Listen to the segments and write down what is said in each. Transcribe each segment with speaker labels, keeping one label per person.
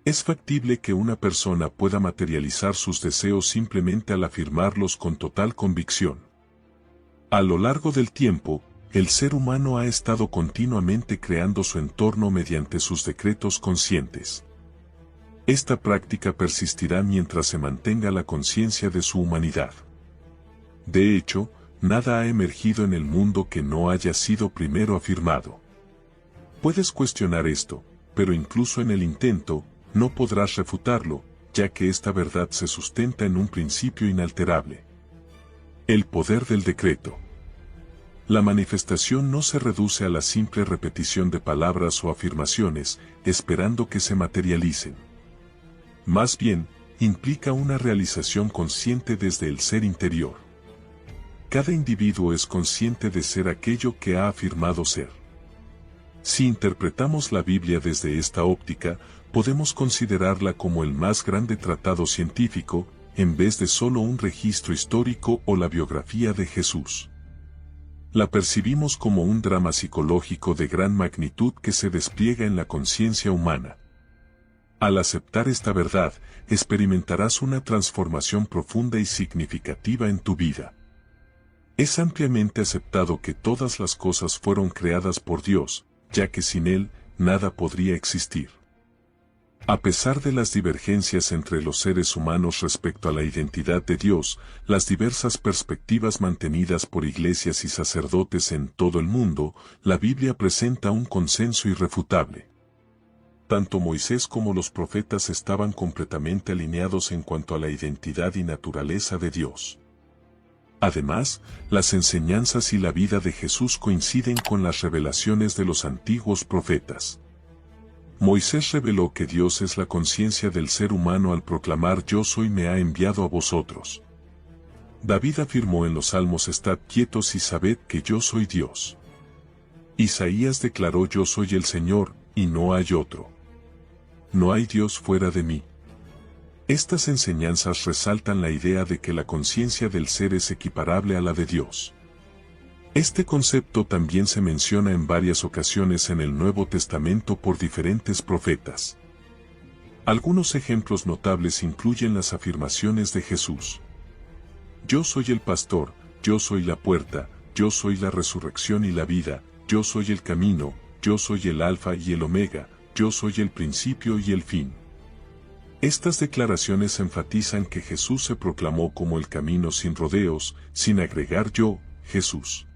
Speaker 1: Es factible que una persona pueda materializar sus deseos simplemente al afirmarlos con total convicción. A lo largo del tiempo, el ser humano ha estado continuamente creando su entorno mediante sus decretos conscientes. Esta práctica persistirá mientras se mantenga la conciencia de su humanidad. De hecho, nada ha emergido en el mundo que no haya sido primero afirmado. Puedes cuestionar esto, pero incluso en el intento, no podrás refutarlo, ya que esta verdad se sustenta en un principio inalterable. El poder del decreto. La manifestación no se reduce a la simple repetición de palabras o afirmaciones, esperando que se materialicen. Más bien, implica una realización consciente desde el ser interior. Cada individuo es consciente de ser aquello que ha afirmado ser. Si interpretamos la Biblia desde esta óptica, podemos considerarla como el más grande tratado científico, en vez de solo un registro histórico o la biografía de Jesús. La percibimos como un drama psicológico de gran magnitud que se despliega en la conciencia humana. Al aceptar esta verdad, experimentarás una transformación profunda y significativa en tu vida. Es ampliamente aceptado que todas las cosas fueron creadas por Dios, ya que sin Él, nada podría existir. A pesar de las divergencias entre los seres humanos respecto a la identidad de Dios, las diversas perspectivas mantenidas por iglesias y sacerdotes en todo el mundo, la Biblia presenta un consenso irrefutable. Tanto Moisés como los profetas estaban completamente alineados en cuanto a la identidad y naturaleza de Dios. Además, las enseñanzas y la vida de Jesús coinciden con las revelaciones de los antiguos profetas. Moisés reveló que Dios es la conciencia del ser humano al proclamar «Yo soy me ha enviado a vosotros». David afirmó en los Salmos «Estad quietos y sabed que yo soy Dios». Isaías declaró «Yo soy el Señor, y no hay otro. No hay Dios fuera de mí». Estas enseñanzas resaltan la idea de que la conciencia del ser es equiparable a la de Dios. Este concepto también se menciona en varias ocasiones en el Nuevo Testamento por diferentes profetas. Algunos ejemplos notables incluyen las afirmaciones de Jesús. Yo soy el pastor, yo soy la puerta, yo soy la resurrección y la vida, yo soy el camino, yo soy el alfa y el omega, yo soy el principio y el fin. Estas declaraciones enfatizan que Jesús se proclamó como el camino sin rodeos, sin agregar yo, Jesús.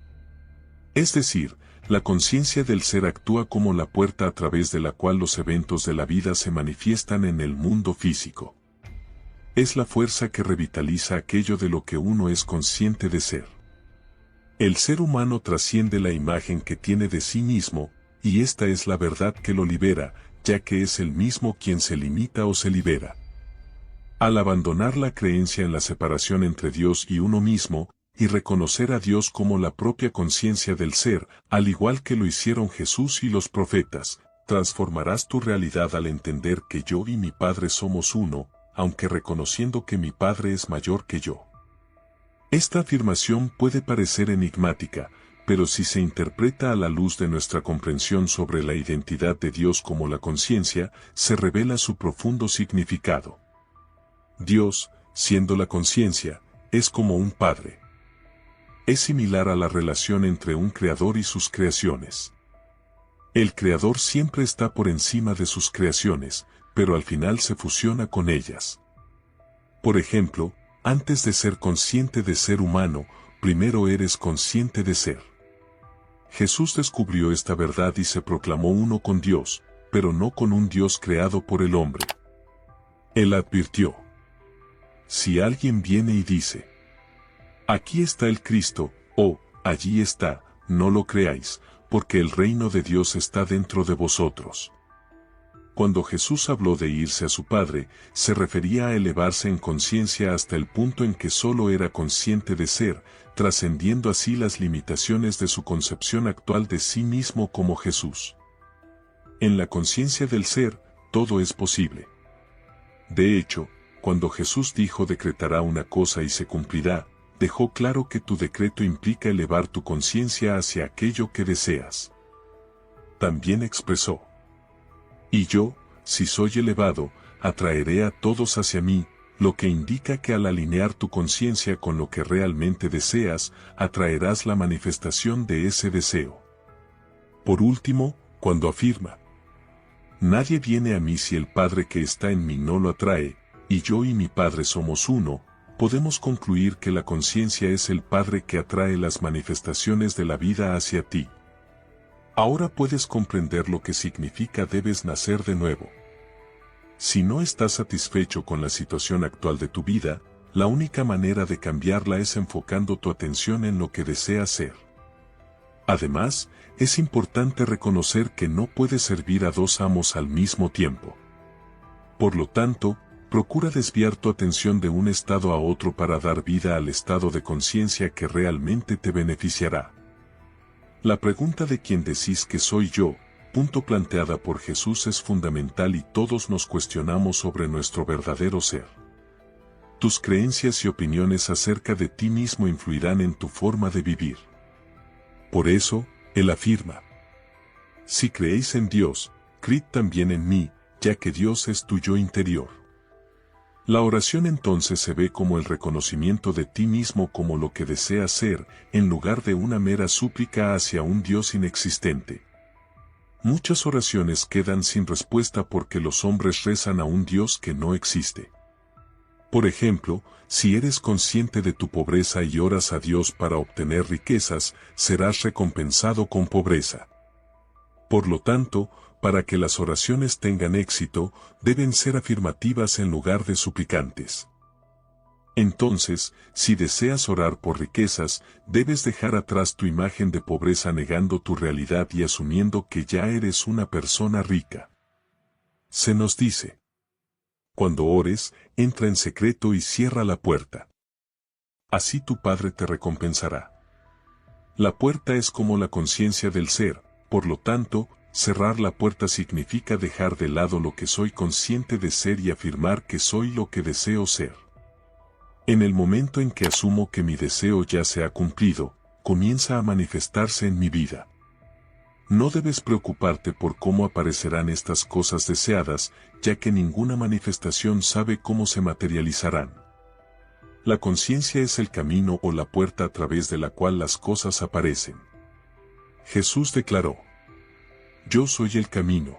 Speaker 1: Es decir, la conciencia del ser actúa como la puerta a través de la cual los eventos de la vida se manifiestan en el mundo físico. Es la fuerza que revitaliza aquello de lo que uno es consciente de ser. El ser humano trasciende la imagen que tiene de sí mismo, y esta es la verdad que lo libera, ya que es él mismo quien se limita o se libera. Al abandonar la creencia en la separación entre Dios y uno mismo, y reconocer a Dios como la propia conciencia del ser, al igual que lo hicieron Jesús y los profetas, transformarás tu realidad al entender que yo y mi Padre somos uno, aunque reconociendo que mi Padre es mayor que yo. Esta afirmación puede parecer enigmática, pero si se interpreta a la luz de nuestra comprensión sobre la identidad de Dios como la conciencia, se revela su profundo significado. Dios, siendo la conciencia, es como un Padre. Es similar a la relación entre un creador y sus creaciones. El creador siempre está por encima de sus creaciones, pero al final se fusiona con ellas. Por ejemplo, antes de ser consciente de ser humano, primero eres consciente de ser. Jesús descubrió esta verdad y se proclamó uno con Dios, pero no con un Dios creado por el hombre. Él advirtió: si alguien viene y dice, aquí está el Cristo, o allí está, no lo creáis, porque el reino de Dios está dentro de vosotros. Cuando Jesús habló de irse a su Padre, se refería a elevarse en conciencia hasta el punto en que solo era consciente de ser, trascendiendo así las limitaciones de su concepción actual de sí mismo como Jesús. En la conciencia del ser, todo es posible. De hecho, cuando Jesús dijo decretará una cosa y se cumplirá, dejó claro que tu decreto implica elevar tu conciencia hacia aquello que deseas. También expresó: y yo, si soy elevado, atraeré a todos hacia mí, lo que indica que al alinear tu conciencia con lo que realmente deseas, atraerás la manifestación de ese deseo. Por último, cuando afirma: nadie viene a mí si el Padre que está en mí no lo atrae, y yo y mi Padre somos uno, podemos concluir que la conciencia es el Padre que atrae las manifestaciones de la vida hacia ti. Ahora puedes comprender lo que significa debes nacer de nuevo. Si no estás satisfecho con la situación actual de tu vida, la única manera de cambiarla es enfocando tu atención en lo que deseas ser. Además, es importante reconocer que no puedes servir a dos amos al mismo tiempo. Por lo tanto, procura desviar tu atención de un estado a otro para dar vida al estado de conciencia que realmente te beneficiará. La pregunta de quién decís que soy yo, planteada por Jesús es fundamental y todos nos cuestionamos sobre nuestro verdadero ser. Tus creencias y opiniones acerca de ti mismo influirán en tu forma de vivir. Por eso, Él afirma: si creéis en Dios, creed también en mí, ya que Dios es tu yo interior. La oración entonces se ve como el reconocimiento de ti mismo como lo que deseas ser, en lugar de una mera súplica hacia un Dios inexistente. Muchas oraciones quedan sin respuesta porque los hombres rezan a un Dios que no existe. Por ejemplo, si eres consciente de tu pobreza y oras a Dios para obtener riquezas, serás recompensado con pobreza. Por lo tanto, para que las oraciones tengan éxito, deben ser afirmativas en lugar de suplicantes. Entonces, si deseas orar por riquezas, debes dejar atrás tu imagen de pobreza negando tu realidad y asumiendo que ya eres una persona rica. Se nos dice: cuando ores, entra en secreto y cierra la puerta. Así tu Padre te recompensará. La puerta es como la conciencia del ser, por lo tanto, cerrar la puerta significa dejar de lado lo que soy consciente de ser y afirmar que soy lo que deseo ser. En el momento en que asumo que mi deseo ya se ha cumplido, comienza a manifestarse en mi vida. No debes preocuparte por cómo aparecerán estas cosas deseadas, ya que ninguna manifestación sabe cómo se materializarán. La conciencia es el camino o la puerta a través de la cual las cosas aparecen. Jesús declaró: yo soy el camino.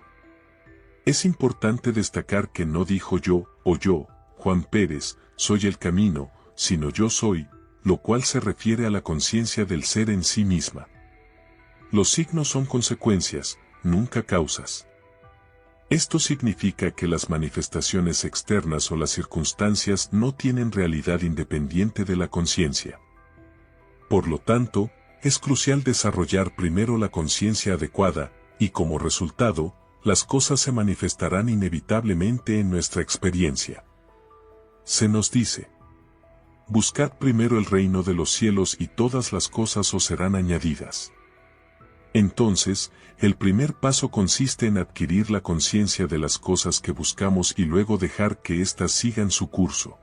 Speaker 1: Es importante destacar que no dijo yo, o yo, Juan Pérez, soy el camino, sino yo soy, lo cual se refiere a la conciencia del ser en sí misma. Los signos son consecuencias, nunca causas. Esto significa que las manifestaciones externas o las circunstancias no tienen realidad independiente de la conciencia. Por lo tanto, es crucial desarrollar primero la conciencia adecuada, y como resultado, las cosas se manifestarán inevitablemente en nuestra experiencia. Se nos dice: buscad primero el reino de los cielos y todas las cosas os serán añadidas. Entonces, el primer paso consiste en adquirir la conciencia de las cosas que buscamos y luego dejar que éstas sigan su curso.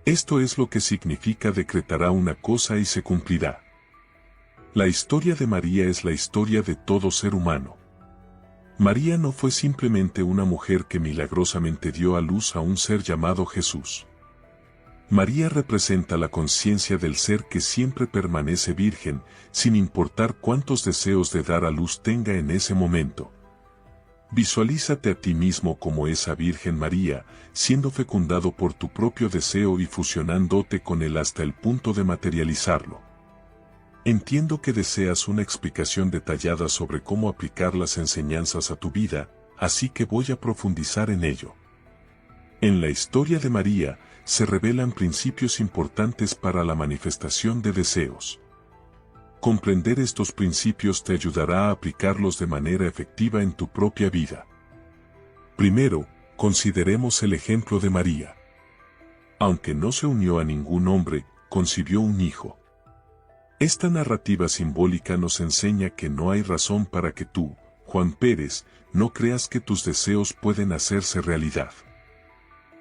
Speaker 1: Esto es lo que significa decretará una cosa y se cumplirá. La historia de María es la historia de todo ser humano. María no fue simplemente una mujer que milagrosamente dio a luz a un ser llamado Jesús. María representa la conciencia del ser que siempre permanece virgen, sin importar cuántos deseos de dar a luz tenga en ese momento. Visualízate a ti mismo como esa Virgen María, siendo fecundado por tu propio deseo y fusionándote con él hasta el punto de materializarlo. Entiendo que deseas una explicación detallada sobre cómo aplicar las enseñanzas a tu vida, así que voy a profundizar en ello. En la historia de María, se revelan principios importantes para la manifestación de deseos. Comprender estos principios te ayudará a aplicarlos de manera efectiva en tu propia vida. Primero, consideremos el ejemplo de María. Aunque no se unió a ningún hombre, concibió un hijo. Esta narrativa simbólica nos enseña que no hay razón para que tú, Juan Pérez, no creas que tus deseos pueden hacerse realidad.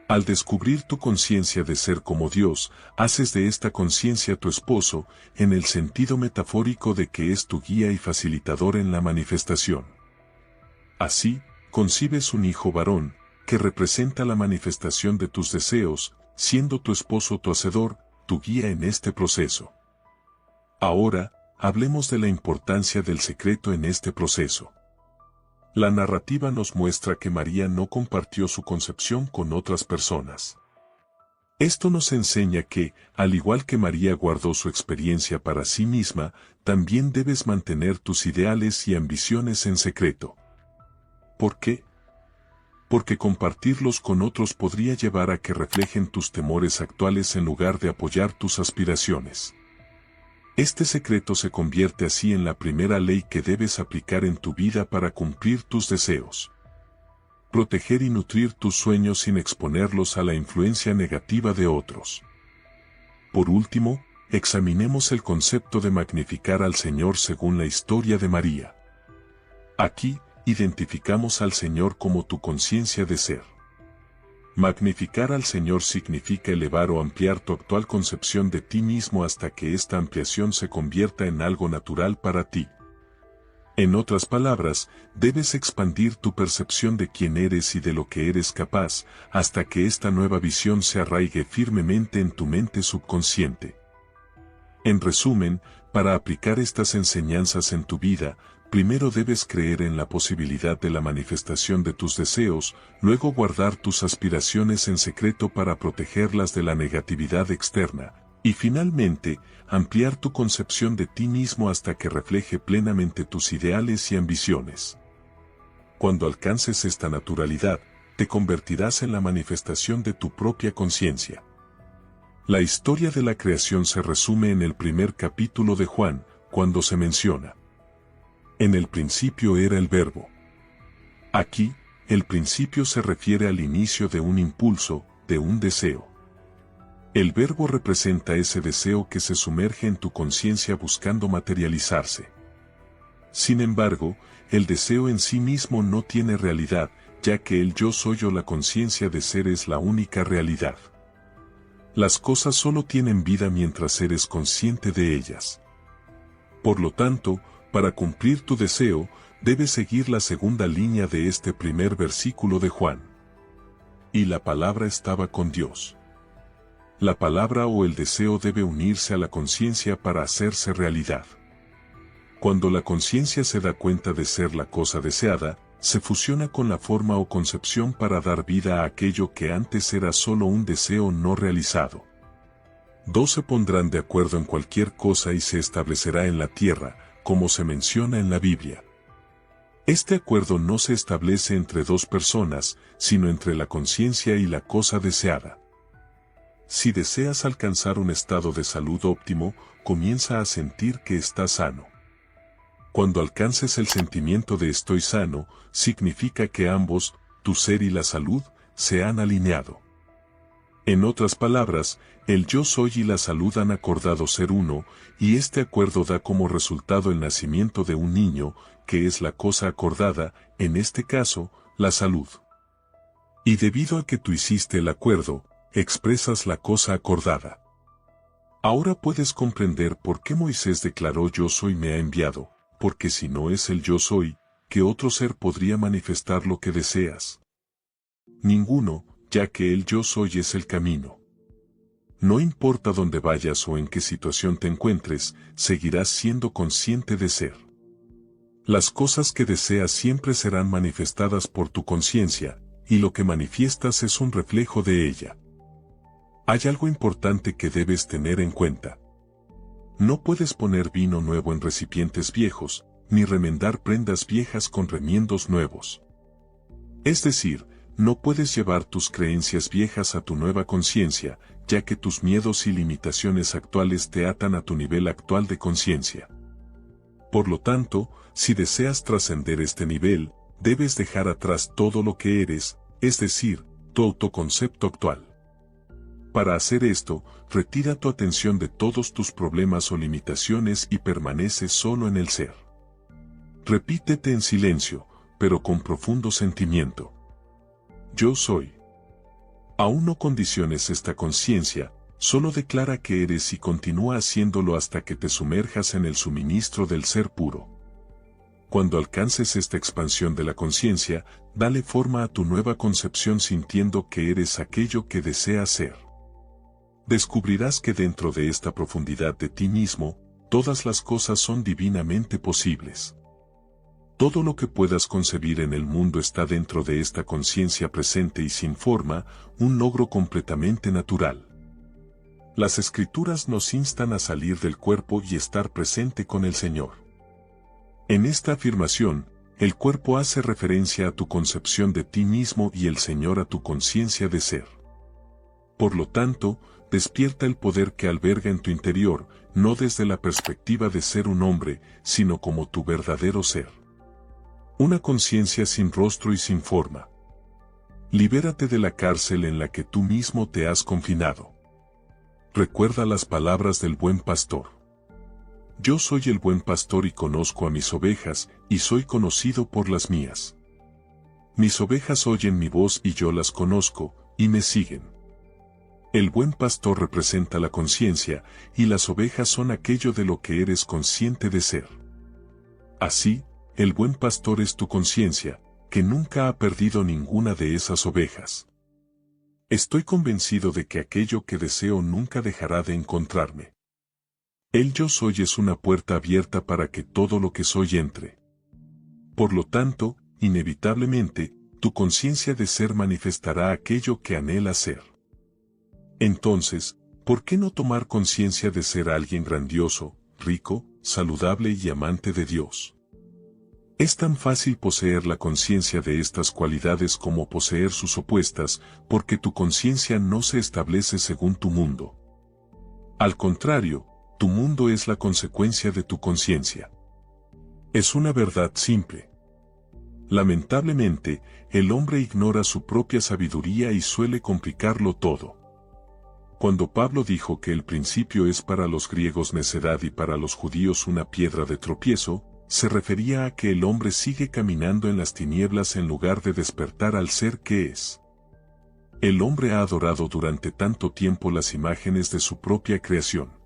Speaker 1: Al descubrir tu conciencia de ser como Dios, haces de esta conciencia tu esposo, en el sentido metafórico de que es tu guía y facilitador en la manifestación. Así, concibes un hijo varón, que representa la manifestación de tus deseos, siendo tu esposo tu hacedor, tu guía en este proceso. Ahora, hablemos de la importancia del secreto en este proceso. La narrativa nos muestra que María no compartió su concepción con otras personas. Esto nos enseña que, al igual que María guardó su experiencia para sí misma, también debes mantener tus ideales y ambiciones en secreto. ¿Por qué? Porque compartirlos con otros podría llevar a que reflejen tus temores actuales en lugar de apoyar tus aspiraciones. Este secreto se convierte así en la primera ley que debes aplicar en tu vida para cumplir tus deseos. Proteger y nutrir tus sueños sin exponerlos a la influencia negativa de otros. Por último, examinemos el concepto de magnificar al Señor según la historia de María. Aquí, identificamos al Señor como tu conciencia de ser. Magnificar al Señor significa elevar o ampliar tu actual concepción de ti mismo hasta que esta ampliación se convierta en algo natural para ti. En otras palabras, debes expandir tu percepción de quién eres y de lo que eres capaz, hasta que esta nueva visión se arraigue firmemente en tu mente subconsciente. En resumen, para aplicar estas enseñanzas en tu vida, primero debes creer en la posibilidad de la manifestación de tus deseos, luego guardar tus aspiraciones en secreto para protegerlas de la negatividad externa, y finalmente, ampliar tu concepción de ti mismo hasta que refleje plenamente tus ideales y ambiciones. Cuando alcances esta naturalidad, te convertirás en la manifestación de tu propia conciencia. La historia de la creación se resume en el primer capítulo de Juan, cuando se menciona: en el principio era el Verbo. Aquí, el principio se refiere al inicio de un impulso, de un deseo. El Verbo representa ese deseo que se sumerge en tu conciencia buscando materializarse. Sin embargo, el deseo en sí mismo no tiene realidad, ya que el yo soy o la conciencia de ser es la única realidad. Las cosas solo tienen vida mientras eres consciente de ellas. Por lo tanto, para cumplir tu deseo, debes seguir la segunda línea de este primer versículo de Juan. Y la palabra estaba con Dios. La palabra o el deseo debe unirse a la conciencia para hacerse realidad. Cuando la conciencia se da cuenta de ser la cosa deseada, se fusiona con la forma o concepción para dar vida a aquello que antes era solo un deseo no realizado. Dos se pondrán de acuerdo en cualquier cosa y se establecerá en la tierra, como se menciona en la Biblia. Este acuerdo no se establece entre dos personas, sino entre la conciencia y la cosa deseada. Si deseas alcanzar un estado de salud óptimo, comienza a sentir que estás sano. Cuando alcances el sentimiento de estoy sano, significa que ambos, tu ser y la salud, se han alineado. En otras palabras, el yo soy y la salud han acordado ser uno, y este acuerdo da como resultado el nacimiento de un niño, que es la cosa acordada, en este caso, la salud. Y debido a que tú hiciste el acuerdo, expresas la cosa acordada. Ahora puedes comprender por qué Moisés declaró yo soy me ha enviado, porque si no es el yo soy, ¿qué otro ser podría manifestar lo que deseas? Ninguno, ya que el yo soy es el camino. No importa dónde vayas o en qué situación te encuentres, seguirás siendo consciente de ser. Las cosas que deseas siempre serán manifestadas por tu conciencia, y lo que manifiestas es un reflejo de ella. Hay algo importante que debes tener en cuenta. No puedes poner vino nuevo en recipientes viejos, ni remendar prendas viejas con remiendos nuevos. Es decir, no puedes llevar tus creencias viejas a tu nueva conciencia, ya que tus miedos y limitaciones actuales te atan a tu nivel actual de conciencia. Por lo tanto, si deseas trascender este nivel, debes dejar atrás todo lo que eres, es decir, tu autoconcepto actual. Para hacer esto, retira tu atención de todos tus problemas o limitaciones y permanece solo en el ser. Repítete en silencio, pero con profundo sentimiento. Yo soy. Aún no condiciones esta conciencia, solo declara que eres y continúa haciéndolo hasta que te sumerjas en el suministro del ser puro. Cuando alcances esta expansión de la conciencia, dale forma a tu nueva concepción sintiendo que eres aquello que deseas ser. Descubrirás que dentro de esta profundidad de ti mismo, todas las cosas son divinamente posibles. Todo lo que puedas concebir en el mundo está dentro de esta conciencia presente y sin forma, un logro completamente natural. Las Escrituras nos instan a salir del cuerpo y estar presente con el Señor. En esta afirmación, el cuerpo hace referencia a tu concepción de ti mismo y el Señor a tu conciencia de ser. Por lo tanto, despierta el poder que alberga en tu interior, no desde la perspectiva de ser un hombre, sino como tu verdadero ser. Una conciencia sin rostro y sin forma. Libérate de la cárcel en la que tú mismo te has confinado. Recuerda las palabras del buen pastor. Yo soy el buen pastor y conozco a mis ovejas, y soy conocido por las mías. Mis ovejas oyen mi voz y yo las conozco, y me siguen. El buen pastor representa la conciencia, y las ovejas son aquello de lo que eres consciente de ser. Así, el buen pastor es tu conciencia, que nunca ha perdido ninguna de esas ovejas. Estoy convencido de que aquello que deseo nunca dejará de encontrarme. El yo soy es una puerta abierta para que todo lo que soy entre. Por lo tanto, inevitablemente, tu conciencia de ser manifestará aquello que anhela ser. Entonces, ¿por qué no tomar conciencia de ser alguien grandioso, rico, saludable y amante de Dios? Es tan fácil poseer la conciencia de estas cualidades como poseer sus opuestas, porque tu conciencia no se establece según tu mundo. Al contrario, tu mundo es la consecuencia de tu conciencia. Es una verdad simple. Lamentablemente, el hombre ignora su propia sabiduría y suele complicarlo todo. Cuando Pablo dijo que el principio es para los griegos necedad y para los judíos una piedra de tropiezo, se refería a que el hombre sigue caminando en las tinieblas en lugar de despertar al ser que es. El hombre ha adorado durante tanto tiempo las imágenes de su propia creación.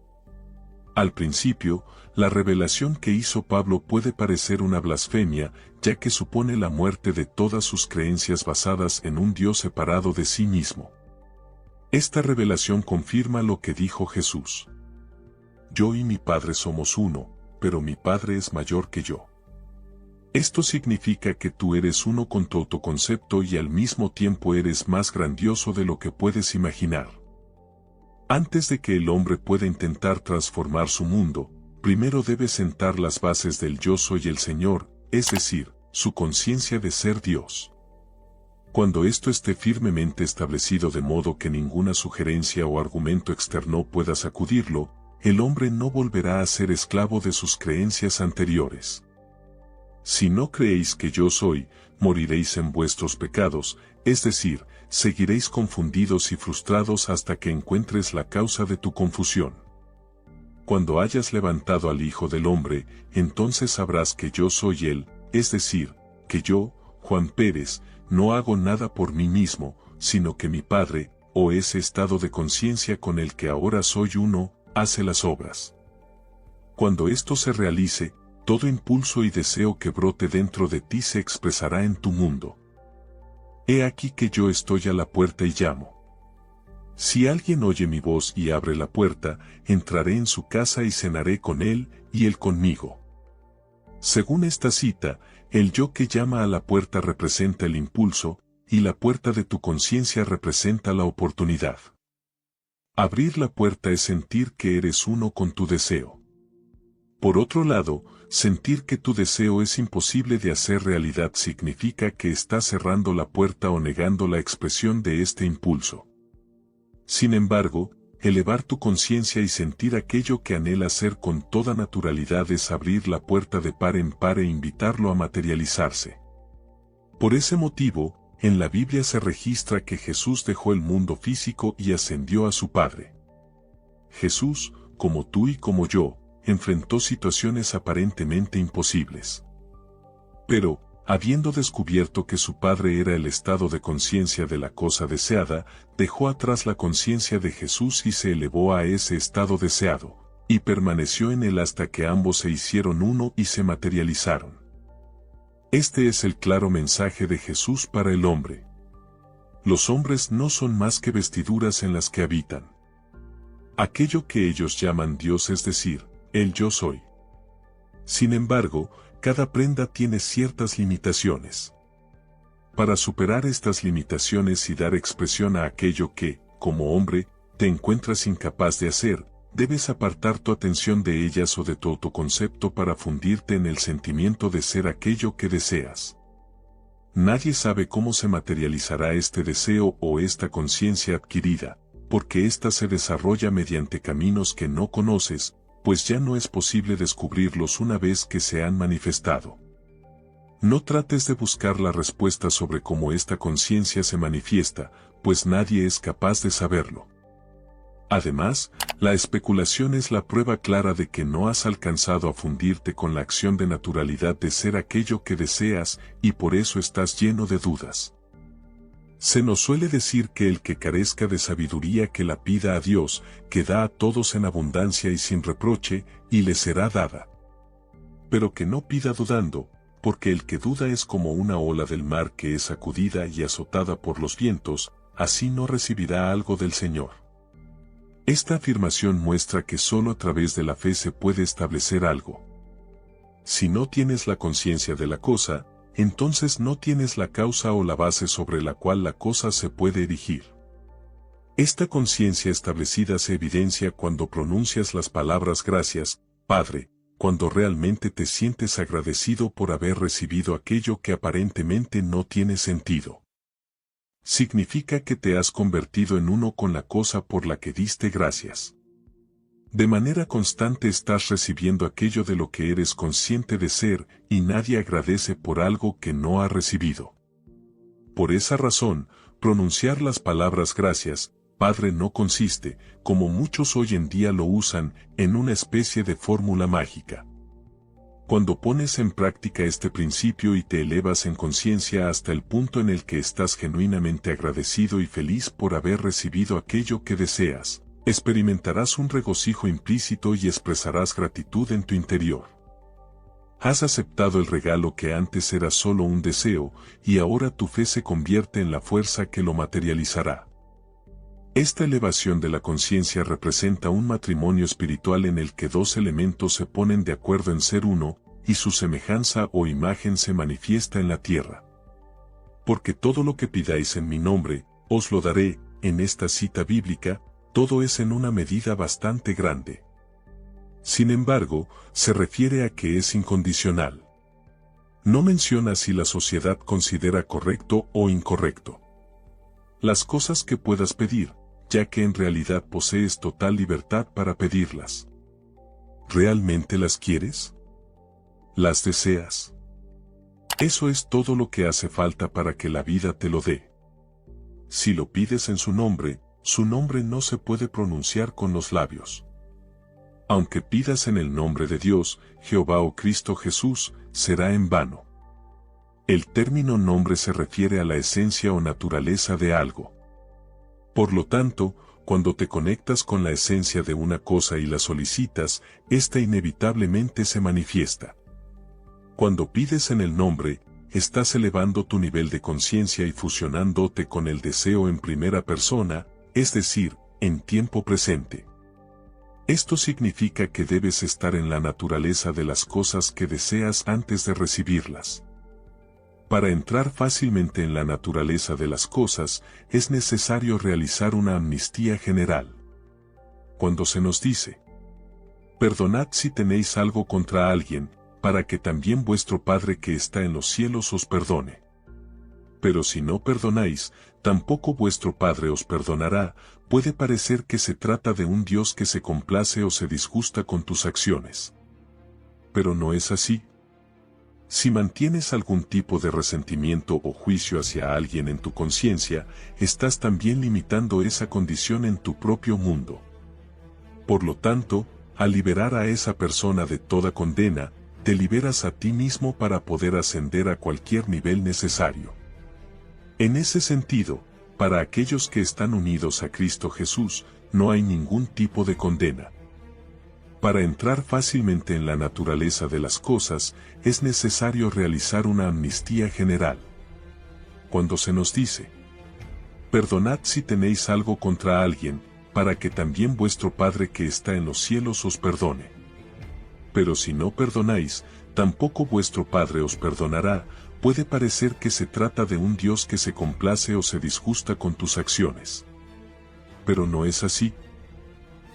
Speaker 1: Al principio, la revelación que hizo Pablo puede parecer una blasfemia, ya que supone la muerte de todas sus creencias basadas en un Dios separado de sí mismo. Esta revelación confirma lo que dijo Jesús. Yo y mi Padre somos uno, pero mi Padre es mayor que yo. Esto significa que tú eres uno con tu autoconcepto y al mismo tiempo eres más grandioso de lo que puedes imaginar. Antes de que el hombre pueda intentar transformar su mundo, primero debe sentar las bases del yo soy el Señor, es decir, su conciencia de ser Dios. Cuando esto esté firmemente establecido de modo que ninguna sugerencia o argumento externo pueda sacudirlo, el hombre no volverá a ser esclavo de sus creencias anteriores. Si no creéis que yo soy, moriréis en vuestros pecados, es decir, seguiréis confundidos y frustrados hasta que encuentres la causa de tu confusión. Cuando hayas levantado al Hijo del Hombre, entonces sabrás que yo soy Él, es decir, que yo, Juan Pérez, no hago nada por mí mismo, sino que mi Padre, o ese estado de conciencia con el que ahora soy uno, hace las obras. Cuando esto se realice, todo impulso y deseo que brote dentro de ti se expresará en tu mundo. He aquí que yo estoy a la puerta y llamo. Si alguien oye mi voz y abre la puerta, entraré en su casa y cenaré con él, y él conmigo. Según esta cita, el yo que llama a la puerta representa el impulso, y la puerta de tu conciencia representa la oportunidad. Abrir la puerta es sentir que eres uno con tu deseo. Por otro lado, sentir que tu deseo es imposible de hacer realidad significa que estás cerrando la puerta o negando la expresión de este impulso. Sin embargo, elevar tu conciencia y sentir aquello que anhelas ser con toda naturalidad es abrir la puerta de par en par e invitarlo a materializarse. Por ese motivo, en la Biblia se registra que Jesús dejó el mundo físico y ascendió a su Padre. Jesús, como tú y como yo, enfrentó situaciones aparentemente imposibles. Pero, habiendo descubierto que su Padre era el estado de conciencia de la cosa deseada, dejó atrás la conciencia de Jesús y se elevó a ese estado deseado, y permaneció en él hasta que ambos se hicieron uno y se materializaron. Este es el claro mensaje de Jesús para el hombre. Los hombres no son más que vestiduras en las que habitan. Aquello que ellos llaman Dios, es decir, el yo soy. Sin embargo, cada prenda tiene ciertas limitaciones. Para superar estas limitaciones y dar expresión a aquello que, como hombre, te encuentras incapaz de hacer, debes apartar tu atención de ellas o de tu autoconcepto para fundirte en el sentimiento de ser aquello que deseas. Nadie sabe cómo se materializará este deseo o esta conciencia adquirida, porque ésta se desarrolla mediante caminos que no conoces, pues ya no es posible descubrirlos una vez que se han manifestado. No trates de buscar la respuesta sobre cómo esta conciencia se manifiesta, pues nadie es capaz de saberlo. Además, la especulación es la prueba clara de que no has alcanzado a fundirte con la acción de naturalidad de ser aquello que deseas, y por eso estás lleno de dudas. Se nos suele decir que el que carezca de sabiduría que la pida a Dios, que da a todos en abundancia y sin reproche, y le será dada. Pero que no pida dudando, porque el que duda es como una ola del mar que es sacudida y azotada por los vientos, así no recibirá algo del Señor. Esta afirmación muestra que solo a través de la fe se puede establecer algo. Si no tienes la conciencia de la cosa, entonces no tienes la causa o la base sobre la cual la cosa se puede erigir. Esta conciencia establecida se evidencia cuando pronuncias las palabras gracias, Padre, cuando realmente te sientes agradecido por haber recibido aquello que aparentemente no tiene sentido. Significa que te has convertido en uno con la cosa por la que diste gracias. De manera constante estás recibiendo aquello de lo que eres consciente de ser, y nadie agradece por algo que no ha recibido. Por esa razón, pronunciar las palabras gracias, Padre, no consiste, como muchos hoy en día lo usan, en una especie de fórmula mágica. Cuando pones en práctica este principio y te elevas en conciencia hasta el punto en el que estás genuinamente agradecido y feliz por haber recibido aquello que deseas, experimentarás un regocijo implícito y expresarás gratitud en tu interior. Has aceptado el regalo que antes era solo un deseo, y ahora tu fe se convierte en la fuerza que lo materializará. Esta elevación de la conciencia representa un matrimonio espiritual en el que dos elementos se ponen de acuerdo en ser uno, y su semejanza o imagen se manifiesta en la tierra. Porque todo lo que pidáis en mi nombre, os lo daré, en esta cita bíblica, todo es en una medida bastante grande. Sin embargo, se refiere a que es incondicional. No menciona si la sociedad considera correcto o incorrecto las cosas que puedas pedir, ya que en realidad posees total libertad para pedirlas. ¿Realmente las quieres? ¿Las deseas? Eso es todo lo que hace falta para que la vida te lo dé. Si lo pides en su nombre no se puede pronunciar con los labios. Aunque pidas en el nombre de Dios, Jehová o Cristo Jesús, será en vano. El término nombre se refiere a la esencia o naturaleza de algo. Por lo tanto, cuando te conectas con la esencia de una cosa y la solicitas, ésta inevitablemente se manifiesta. Cuando pides en el nombre, estás elevando tu nivel de conciencia y fusionándote con el deseo en primera persona, es decir, en tiempo presente. Esto significa que debes estar en la naturaleza de las cosas que deseas antes de recibirlas. Para entrar fácilmente en la naturaleza de las cosas, es necesario realizar una amnistía general. Cuando se nos dice, perdonad si tenéis algo contra alguien, para que también vuestro Padre que está en los cielos os perdone. Pero si no perdonáis, tampoco vuestro Padre os perdonará. Puede parecer que se trata de un Dios que se complace o se disgusta con tus acciones. Pero no es así. Si mantienes algún tipo de resentimiento o juicio hacia alguien en tu conciencia, estás también limitando esa condición en tu propio mundo. Por lo tanto, al liberar a esa persona de toda condena, te liberas a ti mismo para poder ascender a cualquier nivel necesario. En ese sentido, para aquellos que están unidos a Cristo Jesús, no hay ningún tipo de condena. Para entrar fácilmente en la naturaleza de las cosas, es necesario realizar una amnistía general. Cuando se nos dice, perdonad si tenéis algo contra alguien, para que también vuestro Padre que está en los cielos os perdone. Pero si no perdonáis, tampoco vuestro Padre os perdonará. Puede parecer que se trata de un Dios que se complace o se disgusta con tus acciones. Pero no es así.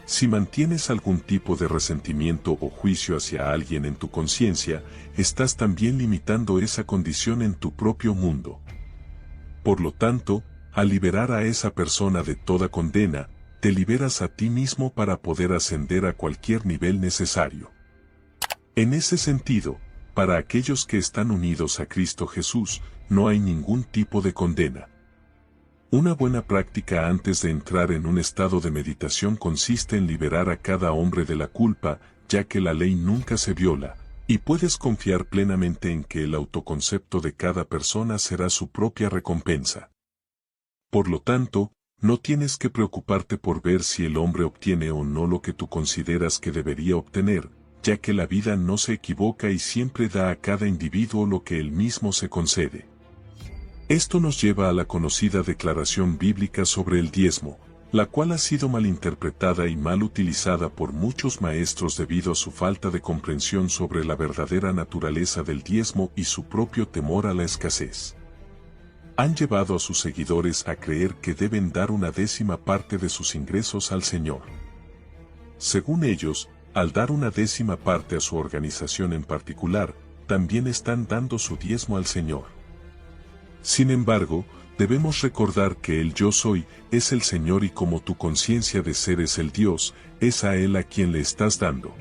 Speaker 1: Si mantienes algún tipo de resentimiento o juicio hacia alguien en tu conciencia, estás también limitando esa condición en tu propio mundo. Por lo tanto, al liberar a esa persona de toda condena, te liberas a ti mismo para poder ascender a cualquier nivel necesario. En ese sentido, para aquellos que están unidos a Cristo Jesús, no hay ningún tipo de condena. Una buena práctica antes de entrar en un estado de meditación consiste en liberar a cada hombre de la culpa, ya que la ley nunca se viola, y puedes confiar plenamente en que el autoconcepto de cada persona será su propia recompensa. Por lo tanto, no tienes que preocuparte por ver si el hombre obtiene o no lo que tú consideras que debería obtener, ya que la vida no se equivoca y siempre da a cada individuo lo que él mismo se concede. Esto nos lleva a la conocida declaración bíblica sobre el diezmo, la cual ha sido malinterpretada y mal utilizada por muchos maestros debido a su falta de comprensión sobre la verdadera naturaleza del diezmo y su propio temor a la escasez. Han llevado a sus seguidores a creer que deben dar una 10ª parte de sus ingresos al Señor. Según ellos, al dar una 10ª parte a su organización en particular, también están dando su diezmo al Señor. Sin embargo, debemos recordar que el Yo Soy es el Señor y como tu conciencia de ser es el Dios, es a Él a quien le estás dando.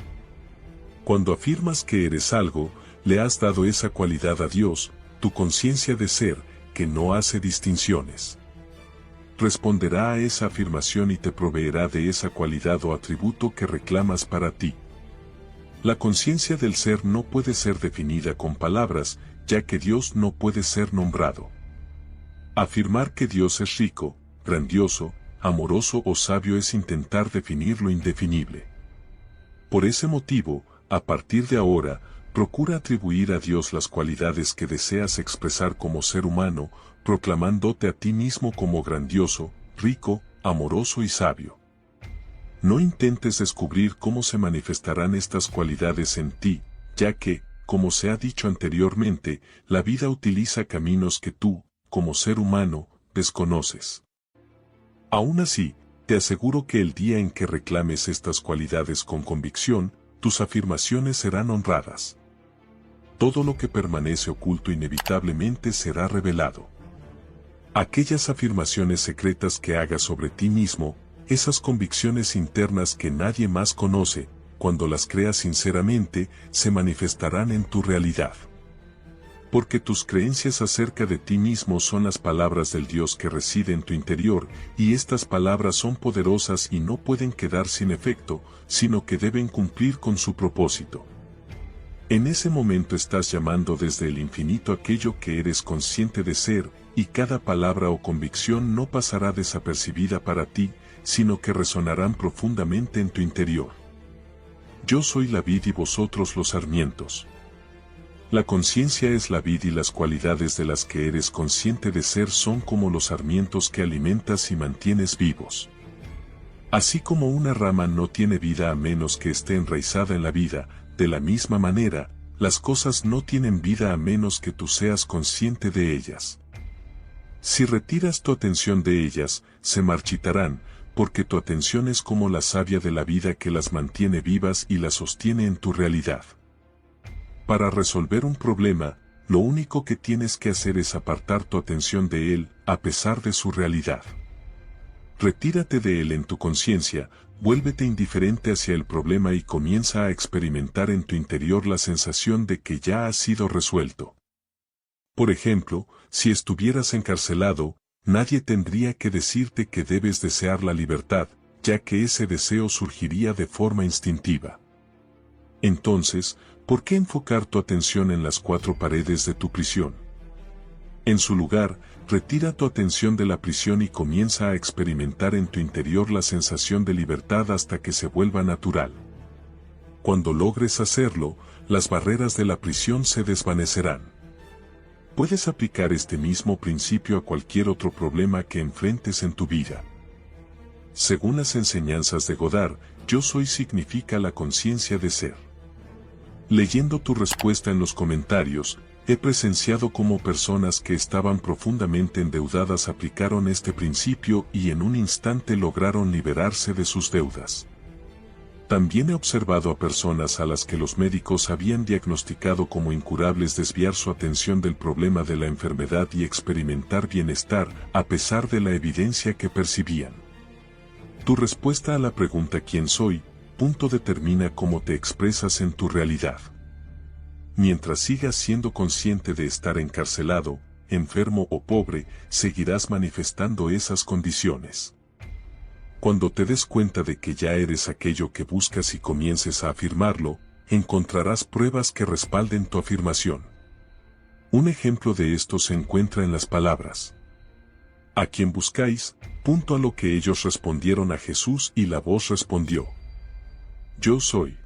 Speaker 1: Cuando afirmas que eres algo, le has dado esa cualidad a Dios, tu conciencia de ser, que no hace distinciones. Responderá a esa afirmación y te proveerá de esa cualidad o atributo que reclamas para ti. La conciencia del ser no puede ser definida con palabras, ya que Dios no puede ser nombrado. Afirmar que Dios es rico, grandioso, amoroso o sabio es intentar definir lo indefinible. Por ese motivo, a partir de ahora, procura atribuir a Dios las cualidades que deseas expresar como ser humano, proclamándote a ti mismo como grandioso, rico, amoroso y sabio. No intentes descubrir cómo se manifestarán estas cualidades en ti, ya que, como se ha dicho anteriormente, la vida utiliza caminos que tú, como ser humano, desconoces. Aún así, te aseguro que el día en que reclames estas cualidades con convicción, tus afirmaciones serán honradas. Todo lo que permanece oculto inevitablemente será revelado. Aquellas afirmaciones secretas que hagas sobre ti mismo, esas convicciones internas que nadie más conoce, cuando las creas sinceramente, se manifestarán en tu realidad. Porque tus creencias acerca de ti mismo son las palabras del Dios que reside en tu interior, y estas palabras son poderosas y no pueden quedar sin efecto, sino que deben cumplir con su propósito. En ese momento estás llamando desde el infinito aquello que eres consciente de ser, y cada palabra o convicción no pasará desapercibida para ti, sino que resonarán profundamente en tu interior. Yo soy la vid y vosotros los sarmientos. La conciencia es la vid y las cualidades de las que eres consciente de ser son como los sarmientos que alimentas y mantienes vivos. Así como una rama no tiene vida a menos que esté enraizada en la vida, de la misma manera, las cosas no tienen vida a menos que tú seas consciente de ellas. Si retiras tu atención de ellas, se marchitarán, porque tu atención es como la savia de la vida que las mantiene vivas y las sostiene en tu realidad. Para resolver un problema, lo único que tienes que hacer es apartar tu atención de él, a pesar de su realidad. Retírate de él en tu conciencia, vuélvete indiferente hacia el problema y comienza a experimentar en tu interior la sensación de que ya ha sido resuelto. Por ejemplo, si estuvieras encarcelado, nadie tendría que decirte que debes desear la libertad, ya que ese deseo surgiría de forma instintiva. Entonces, ¿por qué enfocar tu atención en las 4 paredes de tu prisión? En su lugar, retira tu atención de la prisión y comienza a experimentar en tu interior la sensación de libertad hasta que se vuelva natural. Cuando logres hacerlo, las barreras de la prisión se desvanecerán. Puedes aplicar este mismo principio a cualquier otro problema que enfrentes en tu vida. Según las enseñanzas de Godard, yo soy significa la conciencia de ser. Leyendo tu respuesta en los comentarios, he presenciado cómo personas que estaban profundamente endeudadas aplicaron este principio y en un instante lograron liberarse de sus deudas. También he observado a personas a las que los médicos habían diagnosticado como incurables desviar su atención del problema de la enfermedad y experimentar bienestar a pesar de la evidencia que percibían. Tu respuesta a la pregunta ¿quién soy? Determina cómo te expresas en tu realidad. Mientras sigas siendo consciente de estar encarcelado, enfermo o pobre, seguirás manifestando esas condiciones. Cuando te des cuenta de que ya eres aquello que buscas y comiences a afirmarlo, encontrarás pruebas que respalden tu afirmación. Un ejemplo de esto se encuentra en las palabras: ¿a quién buscáis? A lo que ellos respondieron a Jesús y la voz respondió: yo soy.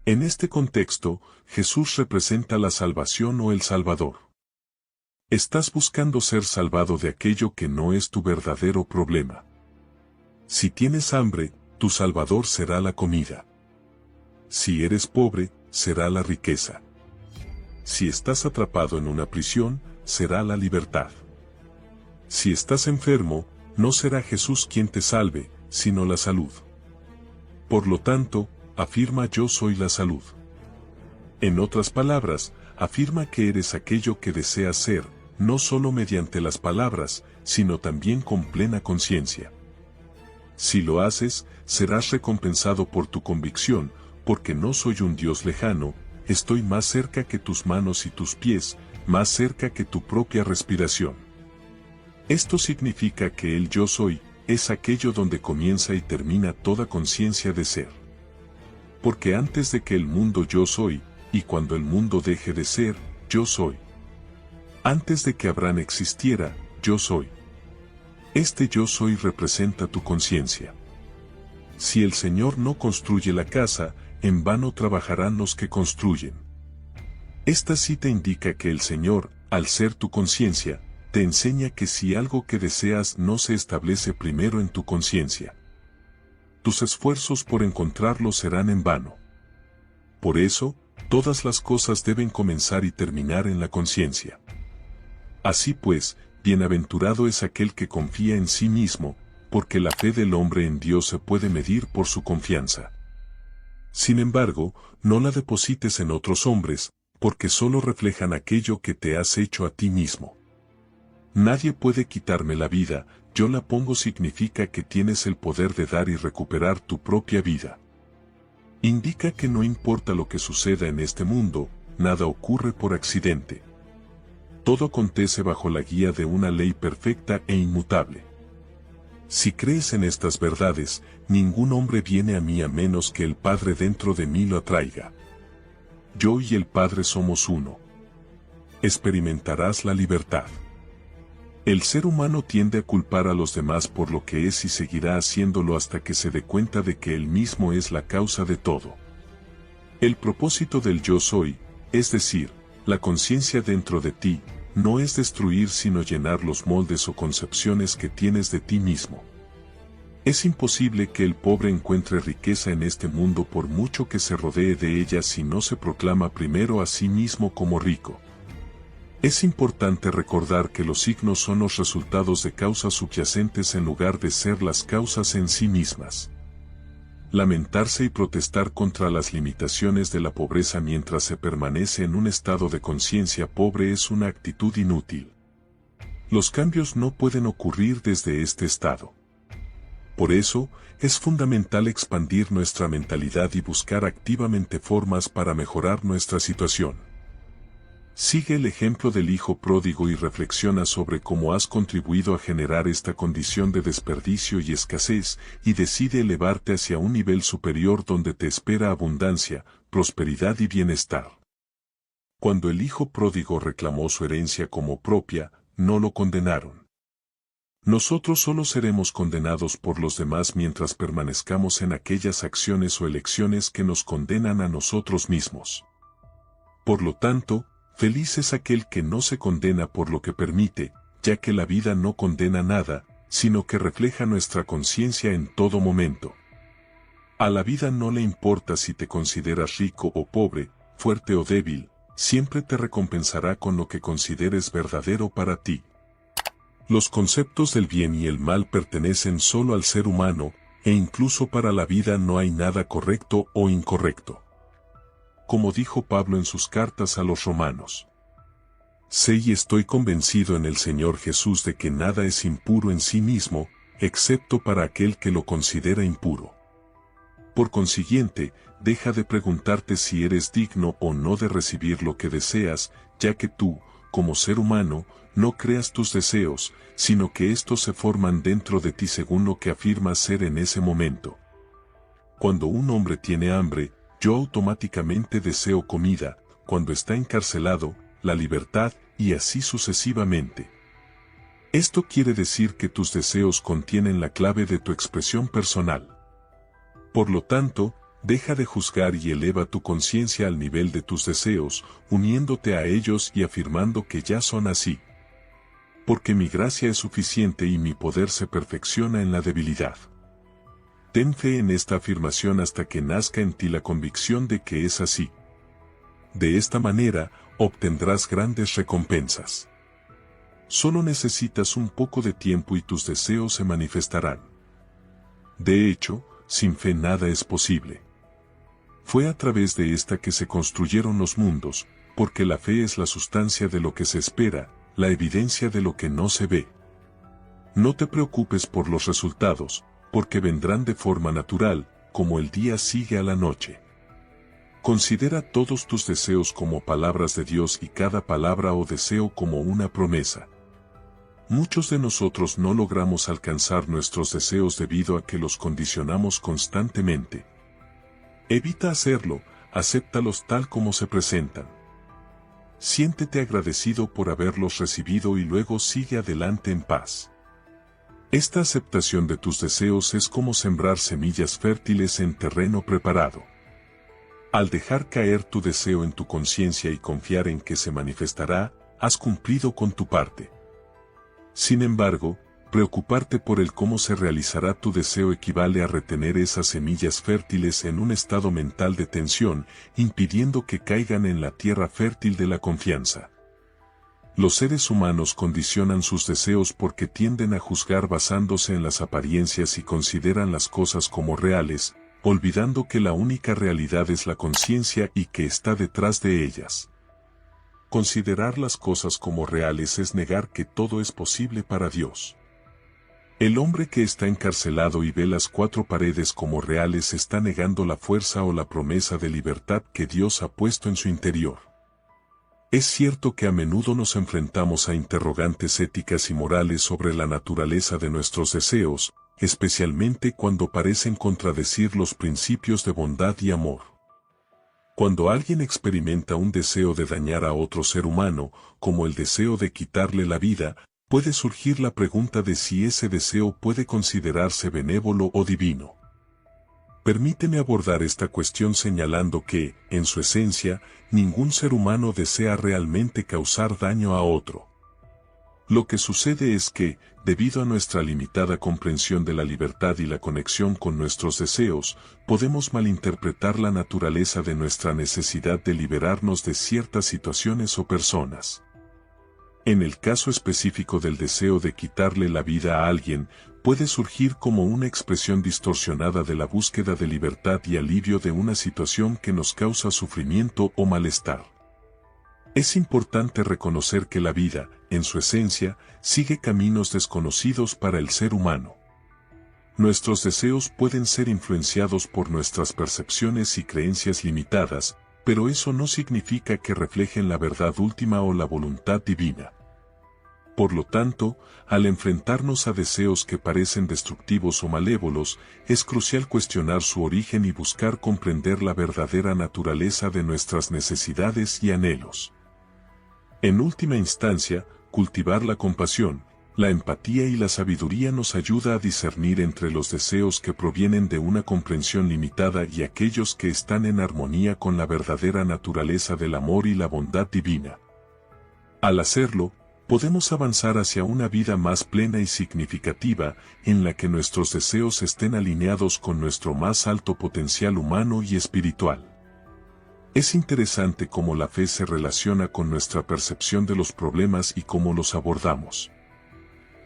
Speaker 1: En este contexto, Jesús representa la salvación o el Salvador. Estás buscando ser salvado de aquello que no es tu verdadero problema. Si tienes hambre, tu Salvador será la comida. Si eres pobre, será la riqueza. Si estás atrapado en una prisión, será la libertad. Si estás enfermo, no será Jesús quien te salve, sino la salud. Por lo tanto, afirma yo soy la salud. En otras palabras, afirma que eres aquello que deseas ser, no solo mediante las palabras, sino también con plena conciencia. Si lo haces, serás recompensado por tu convicción, porque no soy un Dios lejano, estoy más cerca que tus manos y tus pies, más cerca que tu propia respiración. Esto significa que el yo soy, es aquello donde comienza y termina toda conciencia de ser. Porque antes de que el mundo yo soy, y cuando el mundo deje de ser, yo soy. Antes de que Abraham existiera, yo soy. Este yo soy representa tu conciencia. Si el Señor no construye la casa, en vano trabajarán los que construyen. Esta cita indica que el Señor, al ser tu conciencia, te enseña que si algo que deseas no se establece primero en tu conciencia, tus esfuerzos por encontrarlo serán en vano. Por eso, todas las cosas deben comenzar y terminar en la conciencia. Así pues, bienaventurado es aquel que confía en sí mismo, porque la fe del hombre en Dios se puede medir por su confianza. Sin embargo, no la deposites en otros hombres, porque solo reflejan aquello que te has hecho a ti mismo. Nadie puede quitarme la vida, yo la pongo significa que tienes el poder de dar y recuperar tu propia vida. Indica que no importa lo que suceda en este mundo, nada ocurre por accidente. Todo acontece bajo la guía de una ley perfecta e inmutable. Si crees en estas verdades, ningún hombre viene a mí a menos que el Padre dentro de mí lo atraiga. Yo y el Padre somos uno. Experimentarás la libertad. El ser humano tiende a culpar a los demás por lo que es y seguirá haciéndolo hasta que se dé cuenta de que él mismo es la causa de todo. El propósito del yo soy, es decir, la conciencia dentro de ti, no es destruir sino llenar los moldes o concepciones que tienes de ti mismo. Es imposible que el pobre encuentre riqueza en este mundo por mucho que se rodee de ella si no se proclama primero a sí mismo como rico. Es importante recordar que los signos son los resultados de causas subyacentes en lugar de ser las causas en sí mismas. Lamentarse y protestar contra las limitaciones de la pobreza mientras se permanece en un estado de conciencia pobre es una actitud inútil. Los cambios no pueden ocurrir desde este estado. Por eso, es fundamental expandir nuestra mentalidad y buscar activamente formas para mejorar nuestra situación. Sigue el ejemplo del hijo pródigo y reflexiona sobre cómo has contribuido a generar esta condición de desperdicio y escasez, y decide elevarte hacia un nivel superior donde te espera abundancia, prosperidad y bienestar. Cuando el hijo pródigo reclamó su herencia como propia, no lo condenaron. Nosotros solo seremos condenados por los demás mientras permanezcamos en aquellas acciones o elecciones que nos condenan a nosotros mismos. Por lo tanto, feliz es aquel que no se condena por lo que permite, ya que la vida no condena nada, sino que refleja nuestra conciencia en todo momento. A la vida no le importa si te consideras rico o pobre, fuerte o débil, siempre te recompensará con lo que consideres verdadero para ti. Los conceptos del bien y el mal pertenecen solo al ser humano, e incluso para la vida no hay nada correcto o incorrecto. Como dijo Pablo en sus cartas a los romanos: sé y estoy convencido en el Señor Jesús de que nada es impuro en sí mismo, excepto para aquel que lo considera impuro. Por consiguiente, deja de preguntarte si eres digno o no de recibir lo que deseas, ya que tú, como ser humano, no creas tus deseos, sino que estos se forman dentro de ti según lo que afirmas ser en ese momento. Cuando un hombre tiene hambre, yo automáticamente deseo comida; cuando está encarcelado, la libertad, y así sucesivamente. Esto quiere decir que tus deseos contienen la clave de tu expresión personal. Por lo tanto, deja de juzgar y eleva tu conciencia al nivel de tus deseos, uniéndote a ellos y afirmando que ya son así. Porque mi gracia es suficiente y mi poder se perfecciona en la debilidad. Ten fe en esta afirmación hasta que nazca en ti la convicción de que es así. De esta manera, obtendrás grandes recompensas. Solo necesitas un poco de tiempo y tus deseos se manifestarán. De hecho, sin fe nada es posible. Fue a través de esta que se construyeron los mundos, porque la fe es la sustancia de lo que se espera, la evidencia de lo que no se ve. No te preocupes por los resultados, porque vendrán de forma natural, como el día sigue a la noche. Considera todos tus deseos como palabras de Dios y cada palabra o deseo como una promesa. Muchos de nosotros no logramos alcanzar nuestros deseos debido a que los condicionamos constantemente. Evita hacerlo, acéptalos tal como se presentan. Siéntete agradecido por haberlos recibido y luego sigue adelante en paz. Esta aceptación de tus deseos es como sembrar semillas fértiles en terreno preparado. Al dejar caer tu deseo en tu conciencia y confiar en que se manifestará, has cumplido con tu parte. Sin embargo, preocuparte por el cómo se realizará tu deseo equivale a retener esas semillas fértiles en un estado mental de tensión, impidiendo que caigan en la tierra fértil de la confianza. Los seres humanos condicionan sus deseos porque tienden a juzgar basándose en las apariencias y consideran las cosas como reales, olvidando que la única realidad es la conciencia y que está detrás de ellas. Considerar las cosas como reales es negar que todo es posible para Dios. El hombre que está encarcelado y ve las cuatro paredes como reales está negando la fuerza o la promesa de libertad que Dios ha puesto en su interior. Es cierto que a menudo nos enfrentamos a interrogantes éticas y morales sobre la naturaleza de nuestros deseos, especialmente cuando parecen contradecir los principios de bondad y amor. Cuando alguien experimenta un deseo de dañar a otro ser humano, como el deseo de quitarle la vida, puede surgir la pregunta de si ese deseo puede considerarse benévolo o divino. Permíteme abordar esta cuestión señalando que, en su esencia, ningún ser humano desea realmente causar daño a otro. Lo que sucede es que, debido a nuestra limitada comprensión de la libertad y la conexión con nuestros deseos, podemos malinterpretar la naturaleza de nuestra necesidad de liberarnos de ciertas situaciones o personas. En el caso específico del deseo de quitarle la vida a alguien, puede surgir como una expresión distorsionada de la búsqueda de libertad y alivio de una situación que nos causa sufrimiento o malestar. Es importante reconocer que la vida, en su esencia, sigue caminos desconocidos para el ser humano. Nuestros deseos pueden ser influenciados por nuestras percepciones y creencias limitadas, pero eso no significa que reflejen la verdad última o la voluntad divina. Por lo tanto, al enfrentarnos a deseos que parecen destructivos o malévolos, es crucial cuestionar su origen y buscar comprender la verdadera naturaleza de nuestras necesidades y anhelos. En última instancia, cultivar la compasión, La empatía y la sabiduría nos ayuda a discernir entre los deseos que provienen de una comprensión limitada y aquellos que están en armonía con la verdadera naturaleza del amor y la bondad divina. Al hacerlo, podemos avanzar hacia una vida más plena y significativa, en la que nuestros deseos estén alineados con nuestro más alto potencial humano y espiritual. Es interesante cómo la fe se relaciona con nuestra percepción de los problemas y cómo los abordamos.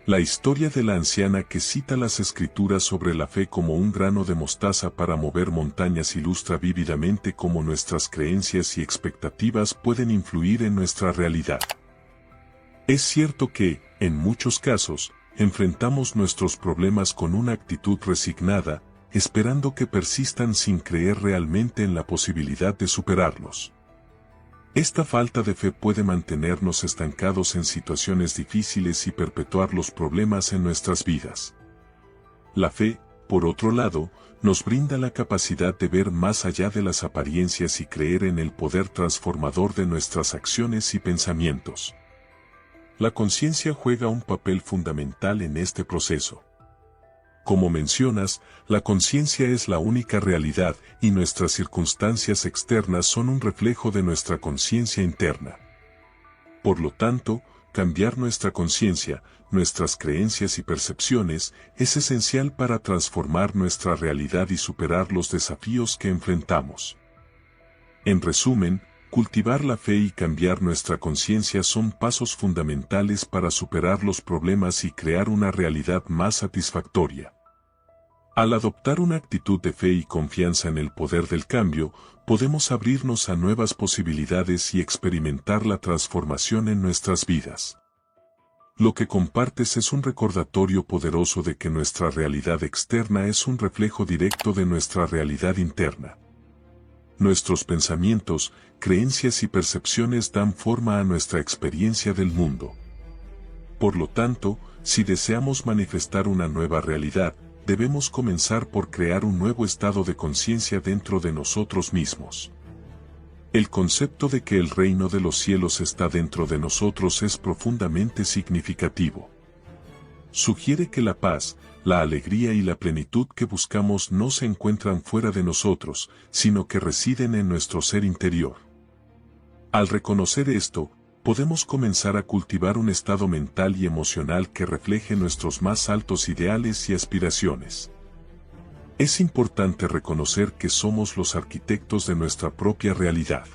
Speaker 1: La historia de la anciana que cita las escrituras sobre la fe como un grano de mostaza para mover montañas ilustra vívidamente cómo nuestras creencias y expectativas pueden influir en nuestra realidad. Es cierto que, en muchos casos, enfrentamos nuestros problemas con una actitud resignada, esperando que persistan sin creer realmente en la posibilidad de superarlos. Esta falta de fe puede mantenernos estancados en situaciones difíciles y perpetuar los problemas en nuestras vidas. La fe, por otro lado, nos brinda la capacidad de ver más allá de las apariencias y creer en el poder transformador de nuestras acciones y pensamientos. La conciencia juega un papel fundamental en este proceso. Como mencionas, la conciencia es la única realidad y nuestras circunstancias externas son un reflejo de nuestra conciencia interna. Por lo tanto, cambiar nuestra conciencia, nuestras creencias y percepciones es esencial para transformar nuestra realidad y superar los desafíos que enfrentamos. En resumen, cultivar la fe y cambiar nuestra conciencia son pasos fundamentales para superar los problemas y crear una realidad más satisfactoria. Al adoptar una actitud de fe y confianza en el poder del cambio, podemos abrirnos a nuevas posibilidades y experimentar la transformación en nuestras vidas. Lo que compartes es un recordatorio poderoso de que nuestra realidad externa es un reflejo directo de nuestra realidad interna. Nuestros pensamientos, creencias y percepciones dan forma a nuestra experiencia del mundo. Por lo tanto, si deseamos manifestar una nueva realidad, debemos comenzar por crear un nuevo estado de conciencia dentro de nosotros mismos. El concepto de que el reino de los cielos está dentro de nosotros es profundamente significativo. Sugiere que la paz, la alegría y la plenitud que buscamos no se encuentran fuera de nosotros, sino que residen en nuestro ser interior. Al reconocer esto, podemos comenzar a cultivar un estado mental y emocional que refleje nuestros más altos ideales y aspiraciones. Es importante reconocer que somos los arquitectos de nuestra propia realidad.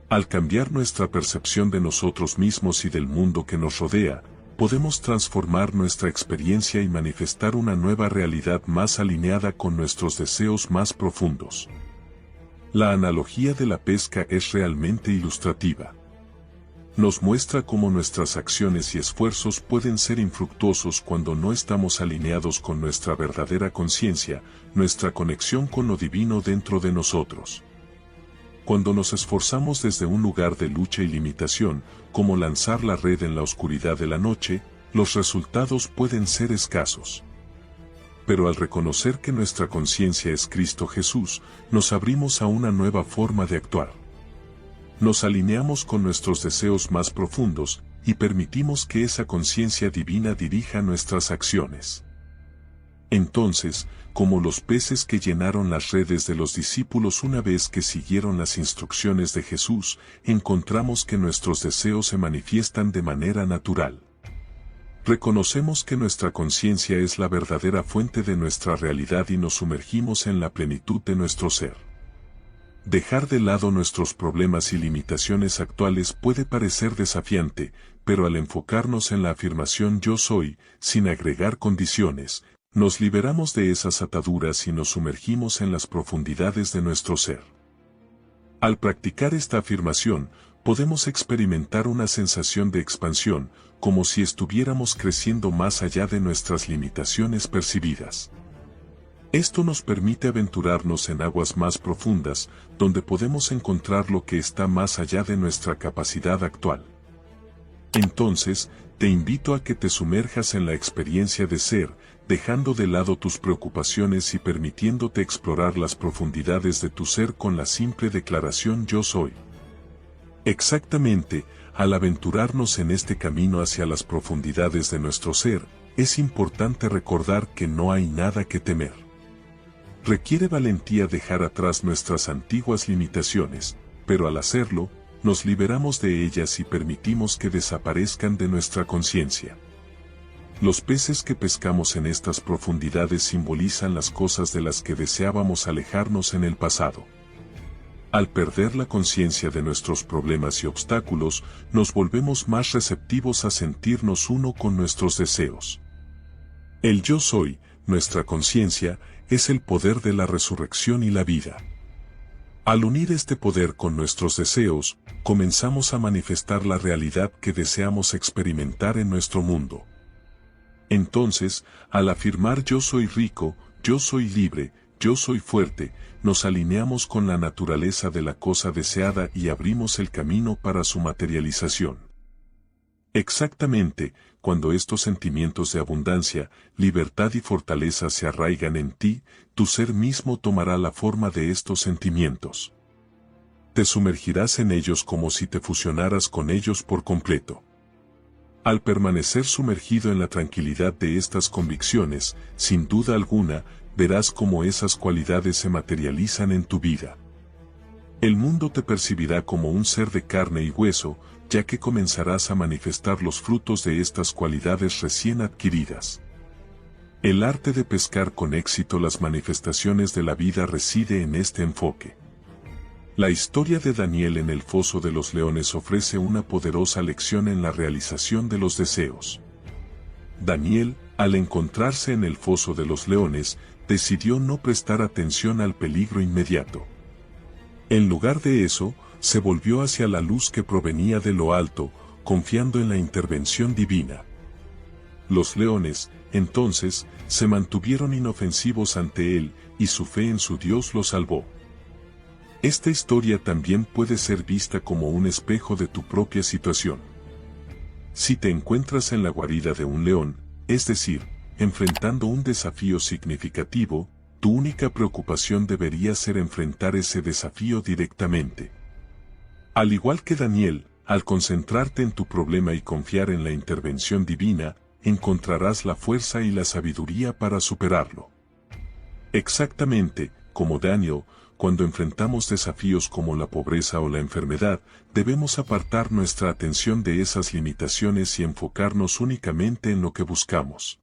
Speaker 1: Al cambiar nuestra percepción de nosotros mismos y del mundo que nos rodea, podemos transformar nuestra experiencia y manifestar una nueva realidad más alineada con nuestros deseos más profundos. La analogía de la pesca es realmente ilustrativa. Nos muestra cómo nuestras acciones y esfuerzos pueden ser infructuosos cuando no estamos alineados con nuestra verdadera conciencia, nuestra conexión con lo divino dentro de nosotros. Cuando nos esforzamos desde un lugar de lucha y limitación, como lanzar la red en la oscuridad de la noche, los resultados pueden ser escasos. Pero al reconocer que nuestra conciencia es Cristo Jesús, nos abrimos a una nueva forma de actuar. Nos alineamos con nuestros deseos más profundos y permitimos que esa conciencia divina dirija nuestras acciones. Entonces, como los peces que llenaron las redes de los discípulos una vez que siguieron las instrucciones de Jesús, encontramos que nuestros deseos se manifiestan de manera natural. Reconocemos que nuestra conciencia es la verdadera fuente de nuestra realidad y nos sumergimos en la plenitud de nuestro ser. Dejar de lado nuestros problemas y limitaciones actuales puede parecer desafiante, pero al enfocarnos en la afirmación yo soy, sin agregar condiciones, nos liberamos de esas ataduras y nos sumergimos en las profundidades de nuestro ser. Al practicar esta afirmación, podemos experimentar una sensación de expansión, como si estuviéramos creciendo más allá de nuestras limitaciones percibidas. Esto nos permite aventurarnos en aguas más profundas, donde podemos encontrar lo que está más allá de nuestra capacidad actual. Entonces, te invito a que te sumerjas en la experiencia de ser, dejando de lado tus preocupaciones y permitiéndote explorar las profundidades de tu ser con la simple declaración yo soy. Exactamente, al aventurarnos en este camino hacia las profundidades de nuestro ser, es importante recordar que no hay nada que temer. Requiere valentía dejar atrás nuestras antiguas limitaciones, pero al hacerlo, nos liberamos de ellas y permitimos que desaparezcan de nuestra conciencia. Los peces que pescamos en estas profundidades simbolizan las cosas de las que deseábamos alejarnos en el pasado. Al perder la conciencia de nuestros problemas y obstáculos, nos volvemos más receptivos a sentirnos uno con nuestros deseos. El yo soy, nuestra conciencia, es el poder de la resurrección y la vida. Al unir este poder con nuestros deseos, comenzamos a manifestar la realidad que deseamos experimentar en nuestro mundo. Entonces, al afirmar yo soy rico, yo soy libre, yo soy fuerte, nos alineamos con la naturaleza de la cosa deseada y abrimos el camino para su materialización. Exactamente, cuando estos sentimientos de abundancia, libertad y fortaleza se arraigan en ti, tu ser mismo tomará la forma de estos sentimientos. Te sumergirás en ellos como si te fusionaras con ellos por completo. Al permanecer sumergido en la tranquilidad de estas convicciones, sin duda alguna, verás cómo esas cualidades se materializan en tu vida. El mundo te percibirá como un ser de carne y hueso, ya que comenzarás a manifestar los frutos de estas cualidades recién adquiridas. El arte de pescar con éxito las manifestaciones de la vida reside en este enfoque. La historia de Daniel en el foso de los leones ofrece una poderosa lección en la realización de los deseos. Daniel, al encontrarse en el foso de los leones, decidió no prestar atención al peligro inmediato. En lugar de eso, se volvió hacia la luz que provenía de lo alto, confiando en la intervención divina. Los leones, entonces, se mantuvieron inofensivos ante él, y su fe en su Dios lo salvó. Esta historia también puede ser vista como un espejo de tu propia situación. Si te encuentras en la guarida de un león, es decir, enfrentando un desafío significativo, tu única preocupación debería ser enfrentar ese desafío directamente. Al igual que Daniel, al concentrarte en tu problema y confiar en la intervención divina, encontrarás la fuerza y la sabiduría para superarlo. Exactamente, como Daniel, cuando enfrentamos desafíos como la pobreza o la enfermedad, debemos apartar nuestra atención de esas limitaciones y enfocarnos únicamente en lo que buscamos.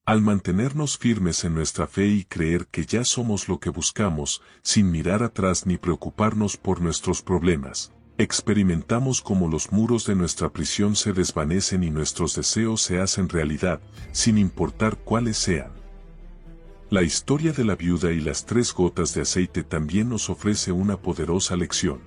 Speaker 1: Al mantenernos firmes en nuestra fe y creer que ya somos lo que buscamos, sin mirar atrás ni preocuparnos por nuestros problemas, experimentamos cómo los muros de nuestra prisión se desvanecen y nuestros deseos se hacen realidad, sin importar cuáles sean. La historia de la viuda y las 3 gotas de aceite también nos ofrece una poderosa lección.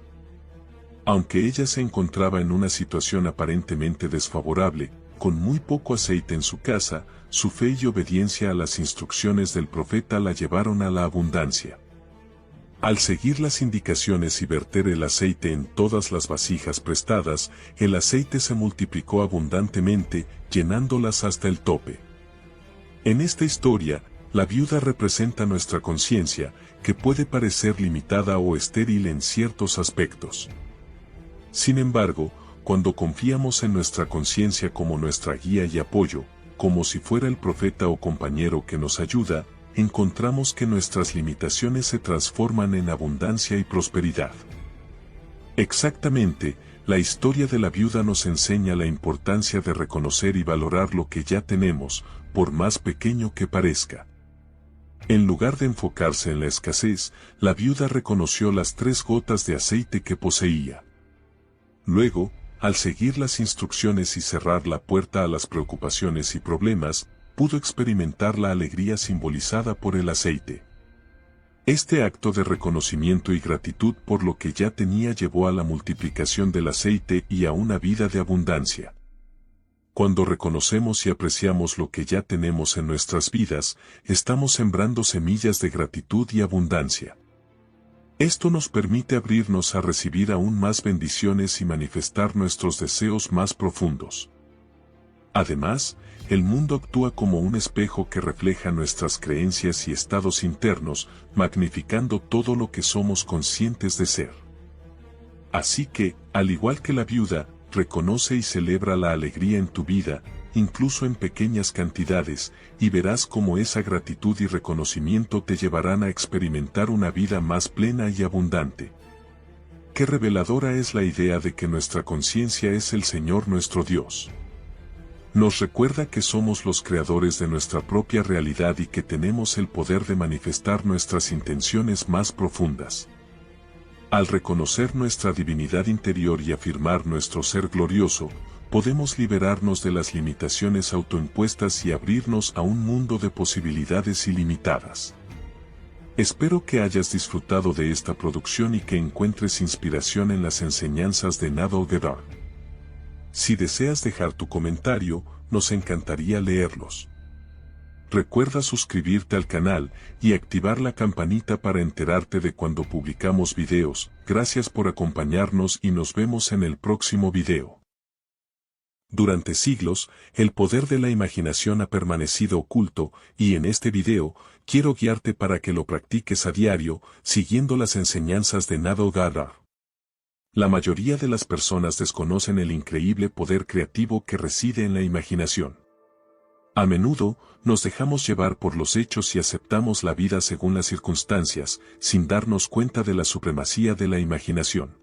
Speaker 1: Aunque ella se encontraba en una situación aparentemente desfavorable, con muy poco aceite en su casa, su fe y obediencia a las instrucciones del profeta la llevaron a la abundancia. Al seguir las indicaciones y verter el aceite en todas las vasijas prestadas, el aceite se multiplicó abundantemente, llenándolas hasta el tope. En esta historia, la viuda representa nuestra conciencia, que puede parecer limitada o estéril en ciertos aspectos. Sin embargo, cuando confiamos en nuestra conciencia como nuestra guía y apoyo, como si fuera el profeta o compañero que nos ayuda, encontramos que nuestras limitaciones se transforman en abundancia y prosperidad. Exactamente, la historia de la viuda nos enseña la importancia de reconocer y valorar lo que ya tenemos, por más pequeño que parezca. En lugar de enfocarse en la escasez, la viuda reconoció las 3 gotas de aceite que poseía. Luego, al seguir las instrucciones y cerrar la puerta a las preocupaciones y problemas, pudo experimentar la alegría simbolizada por el aceite. Este acto de reconocimiento y gratitud por lo que ya tenía llevó a la multiplicación del aceite y a una vida de abundancia. Cuando reconocemos y apreciamos lo que ya tenemos en nuestras vidas, estamos sembrando semillas de gratitud y abundancia. Esto nos permite abrirnos a recibir aún más bendiciones y manifestar nuestros deseos más profundos. Además, el mundo actúa como un espejo que refleja nuestras creencias y estados internos, magnificando todo lo que somos conscientes de ser. Así que, al igual que la viuda, reconoce y celebra la alegría en tu vida, incluso en pequeñas cantidades, y verás cómo esa gratitud y reconocimiento te llevarán a experimentar una vida más plena y abundante. Qué reveladora es la idea de que nuestra conciencia es el Señor nuestro Dios. Nos recuerda que somos los creadores de nuestra propia realidad y que tenemos el poder de manifestar nuestras intenciones más profundas. Al reconocer nuestra divinidad interior y afirmar nuestro ser glorioso, podemos liberarnos de las limitaciones autoimpuestas y abrirnos a un mundo de posibilidades ilimitadas. Espero que hayas disfrutado de esta producción y que encuentres inspiración en las enseñanzas de Neville Goddard. Si deseas dejar tu comentario, nos encantaría leerlos. Recuerda suscribirte al canal y activar la campanita para enterarte de cuando publicamos videos. Gracias por acompañarnos y nos vemos en el próximo video. Durante siglos, el poder de la imaginación ha permanecido oculto, y en este video, quiero guiarte para que lo practiques a diario, siguiendo las enseñanzas de Neville Goddard. La mayoría de las personas desconocen el increíble poder creativo que reside en la imaginación. A menudo, nos dejamos llevar por los hechos y aceptamos la vida según las circunstancias, sin darnos cuenta de la supremacía de la imaginación.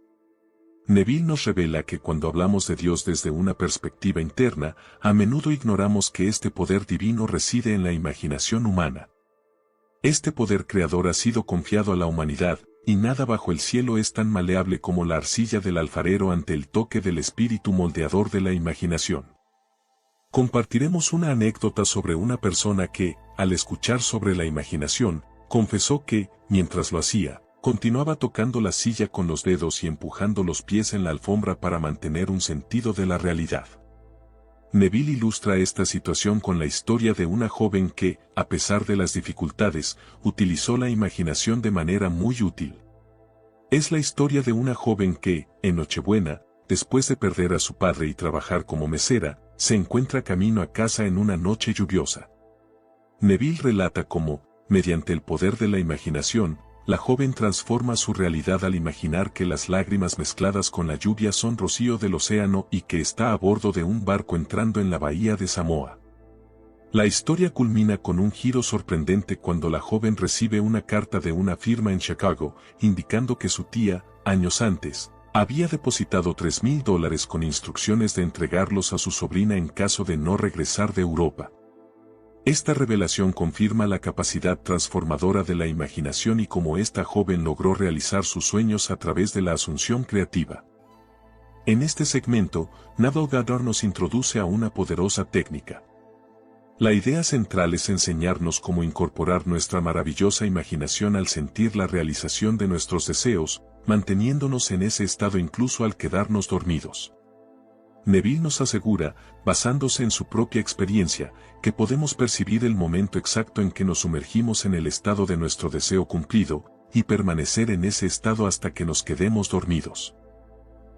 Speaker 1: Neville nos revela que cuando hablamos de Dios desde una perspectiva interna, a menudo ignoramos que este poder divino reside en la imaginación humana. Este poder creador ha sido confiado a la humanidad, y nada bajo el cielo es tan maleable como la arcilla del alfarero ante el toque del espíritu moldeador de la imaginación. Compartiremos una anécdota sobre una persona que, al escuchar sobre la imaginación, confesó que, mientras lo hacía, continuaba tocando la silla con los dedos y empujando los pies en la alfombra para mantener un sentido de la realidad. Neville ilustra esta situación con la historia de una joven que, a pesar de las dificultades, utilizó la imaginación de manera muy útil. Es la historia de una joven que, en Nochebuena, después de perder a su padre y trabajar como mesera, se encuentra camino a casa en una noche lluviosa. Neville relata cómo, mediante el poder de la imaginación, la joven transforma su realidad al imaginar que las lágrimas mezcladas con la lluvia son rocío del océano y que está a bordo de un barco entrando en la bahía de Samoa. La historia culmina con un giro sorprendente cuando la joven recibe una carta de una firma en Chicago, indicando que su tía, años antes, había depositado $3,000 con instrucciones de entregarlos a su sobrina en caso de no regresar de Europa. Esta revelación confirma la capacidad transformadora de la imaginación y cómo esta joven logró realizar sus sueños a través de la asunción creativa. En este segmento, Neville Goddard nos introduce a una poderosa técnica. La idea central es enseñarnos cómo incorporar nuestra maravillosa imaginación al sentir la realización de nuestros deseos, manteniéndonos en ese estado incluso al quedarnos dormidos. Neville nos asegura, basándose en su propia experiencia, que podemos percibir el momento exacto en que nos sumergimos en el estado de nuestro deseo cumplido, y permanecer en ese estado hasta que nos quedemos dormidos.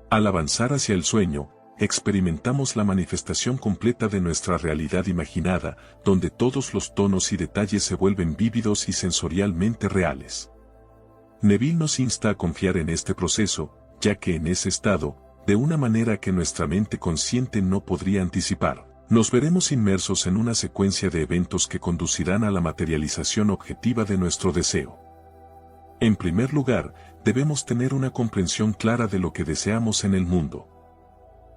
Speaker 1: Al avanzar hacia el sueño, experimentamos la manifestación completa de nuestra realidad imaginada, donde todos los tonos y detalles se vuelven vívidos y sensorialmente reales. Neville nos insta a confiar en este proceso, ya que en ese estado, de una manera que nuestra mente consciente no podría anticipar, nos veremos inmersos en una secuencia de eventos que conducirán a la materialización objetiva de nuestro deseo. En primer lugar, debemos tener una comprensión clara de lo que deseamos en el mundo.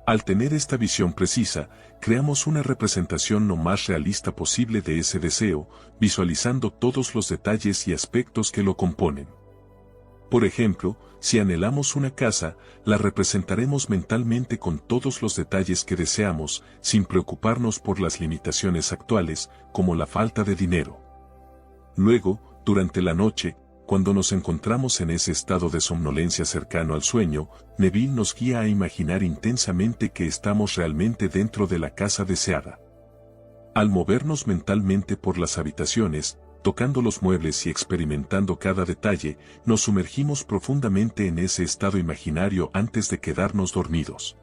Speaker 1: Al tener esta visión precisa, creamos una representación lo más realista posible de ese deseo, visualizando todos los detalles y aspectos que lo componen. Por ejemplo, si anhelamos una casa, la representaremos mentalmente con todos los detalles que deseamos, sin preocuparnos por las limitaciones actuales, como la falta de dinero. Luego, durante la noche, cuando nos encontramos en ese estado de somnolencia cercano al sueño, Neville nos guía a imaginar intensamente que estamos realmente dentro de la casa deseada. Al movernos mentalmente por las habitaciones, tocando los muebles y experimentando cada detalle, nos sumergimos profundamente en ese estado imaginario antes de quedarnos dormidos.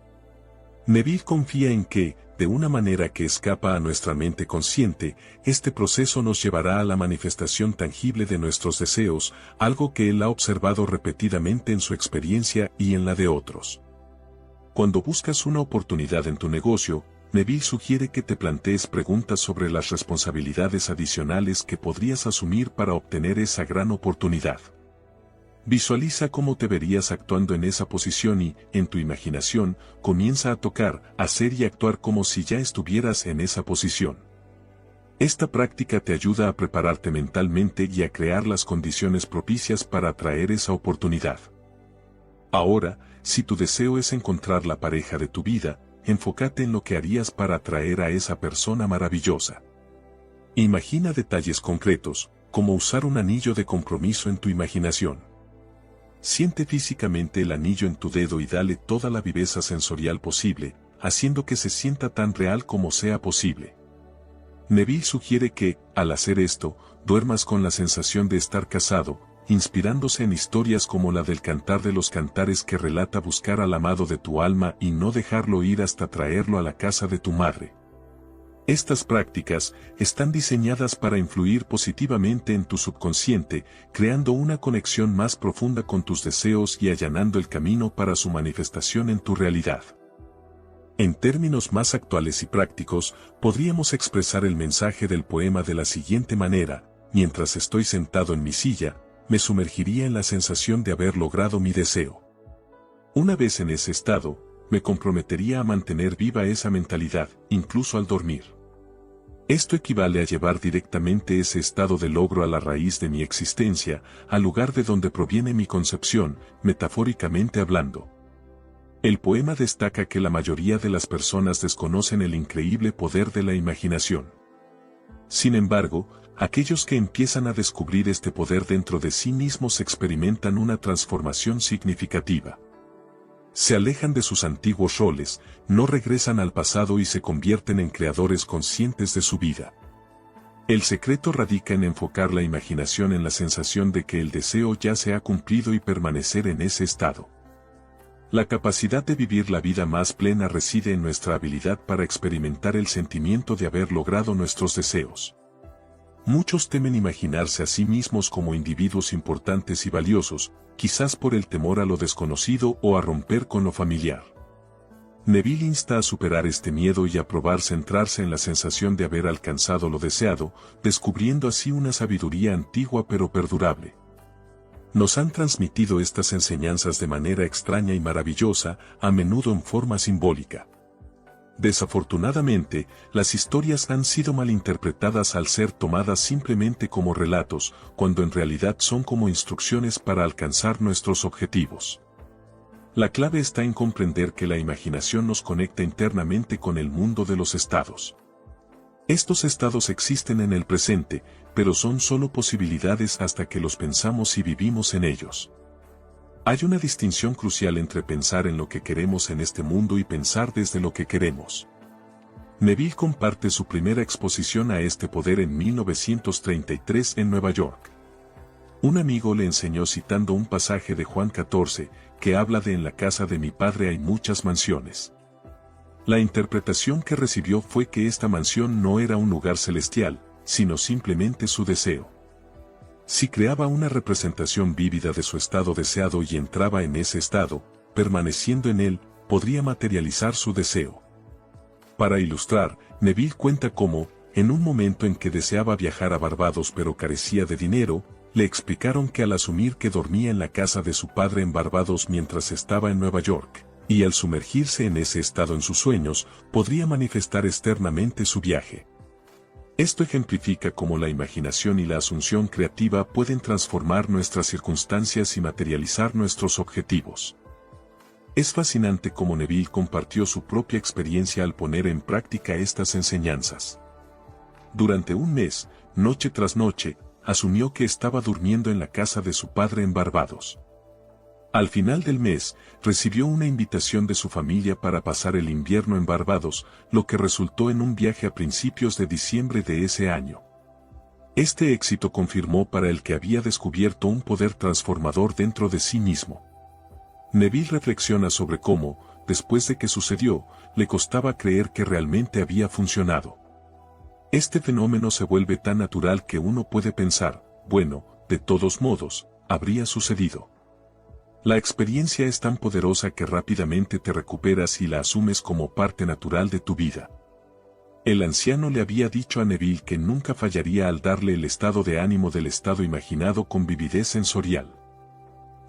Speaker 1: Neville confía en que, de una manera que escapa a nuestra mente consciente, este proceso nos llevará a la manifestación tangible de nuestros deseos, algo que él ha observado repetidamente en su experiencia y en la de otros. Cuando buscas una oportunidad en tu negocio, Neville sugiere que te plantees preguntas sobre las responsabilidades adicionales que podrías asumir para obtener esa gran oportunidad. Visualiza cómo te verías actuando en esa posición y, en tu imaginación, comienza a tocar, hacer y actuar como si ya estuvieras en esa posición. Esta práctica te ayuda a prepararte mentalmente y a crear las condiciones propicias para atraer esa oportunidad. Ahora, si tu deseo es encontrar la pareja de tu vida, enfócate en lo que harías para atraer a esa persona maravillosa. Imagina detalles concretos, como usar un anillo de compromiso en tu imaginación. Siente físicamente el anillo en tu dedo y dale toda la viveza sensorial posible, haciendo que se sienta tan real como sea posible. Neville sugiere que, al hacer esto, duermas con la sensación de estar casado, inspirándose en historias como la del Cantar de los Cantares que relata buscar al amado de tu alma y no dejarlo ir hasta traerlo a la casa de tu madre. Estas prácticas están diseñadas para influir positivamente en tu subconsciente, creando una conexión más profunda con tus deseos y allanando el camino para su manifestación en tu realidad. En términos más actuales y prácticos, podríamos expresar el mensaje del poema de la siguiente manera: mientras estoy sentado en mi silla, me sumergiría en la sensación de haber logrado mi deseo. Una vez en ese estado, me comprometería a mantener viva esa mentalidad, incluso al dormir. Esto equivale a llevar directamente ese estado de logro a la raíz de mi existencia, al lugar de donde proviene mi concepción, metafóricamente hablando. El poema destaca que la mayoría de las personas desconocen el increíble poder de la imaginación. Sin embargo, aquellos que empiezan a descubrir este poder dentro de sí mismos experimentan una transformación significativa. Se alejan de sus antiguos roles, no regresan al pasado y se convierten en creadores conscientes de su vida. El secreto radica en enfocar la imaginación en la sensación de que el deseo ya se ha cumplido y permanecer en ese estado. La capacidad de vivir la vida más plena reside en nuestra habilidad para experimentar el sentimiento de haber logrado nuestros deseos. Muchos temen imaginarse a sí mismos como individuos importantes y valiosos, quizás por el temor a lo desconocido o a romper con lo familiar. Neville insta a superar este miedo y a probar centrarse en la sensación de haber alcanzado lo deseado, descubriendo así una sabiduría antigua pero perdurable. Nos han transmitido estas enseñanzas de manera extraña y maravillosa, a menudo en forma simbólica. Desafortunadamente, las historias han sido malinterpretadas al ser tomadas simplemente como relatos, cuando en realidad son como instrucciones para alcanzar nuestros objetivos. La clave está en comprender que la imaginación nos conecta internamente con el mundo de los estados. Estos estados existen en el presente, pero son solo posibilidades hasta que los pensamos y vivimos en ellos. Hay una distinción crucial entre pensar en lo que queremos en este mundo y pensar desde lo que queremos. Neville comparte su primera exposición a este poder en 1933 en Nueva York. Un amigo le enseñó citando un pasaje de Juan 14, que habla de: en la casa de mi padre hay muchas mansiones. La interpretación que recibió fue que esta mansión no era un lugar celestial, sino simplemente su deseo. Si creaba una representación vívida de su estado deseado y entraba en ese estado, permaneciendo en él, podría materializar su deseo. Para ilustrar, Neville cuenta cómo, en un momento en que deseaba viajar a Barbados pero carecía de dinero, le explicaron que al asumir que dormía en la casa de su padre en Barbados mientras estaba en Nueva York, y al sumergirse en ese estado en sus sueños, podría manifestar externamente su viaje. Esto ejemplifica cómo la imaginación y la asunción creativa pueden transformar nuestras circunstancias y materializar nuestros objetivos. Es fascinante cómo Neville compartió su propia experiencia al poner en práctica estas enseñanzas. Durante un mes, noche tras noche, asumió que estaba durmiendo en la casa de su padre en Barbados. Al final del mes, recibió una invitación de su familia para pasar el invierno en Barbados, lo que resultó en un viaje a principios de diciembre de ese año. Este éxito confirmó para él que había descubierto un poder transformador dentro de sí mismo. Neville reflexiona sobre cómo, después de que sucedió, le costaba creer que realmente había funcionado. Este fenómeno se vuelve tan natural que uno puede pensar: bueno, de todos modos, habría sucedido. La experiencia es tan poderosa que rápidamente te recuperas y la asumes como parte natural de tu vida. El anciano le había dicho a Neville que nunca fallaría al darle el estado de ánimo del estado imaginado con vividez sensorial.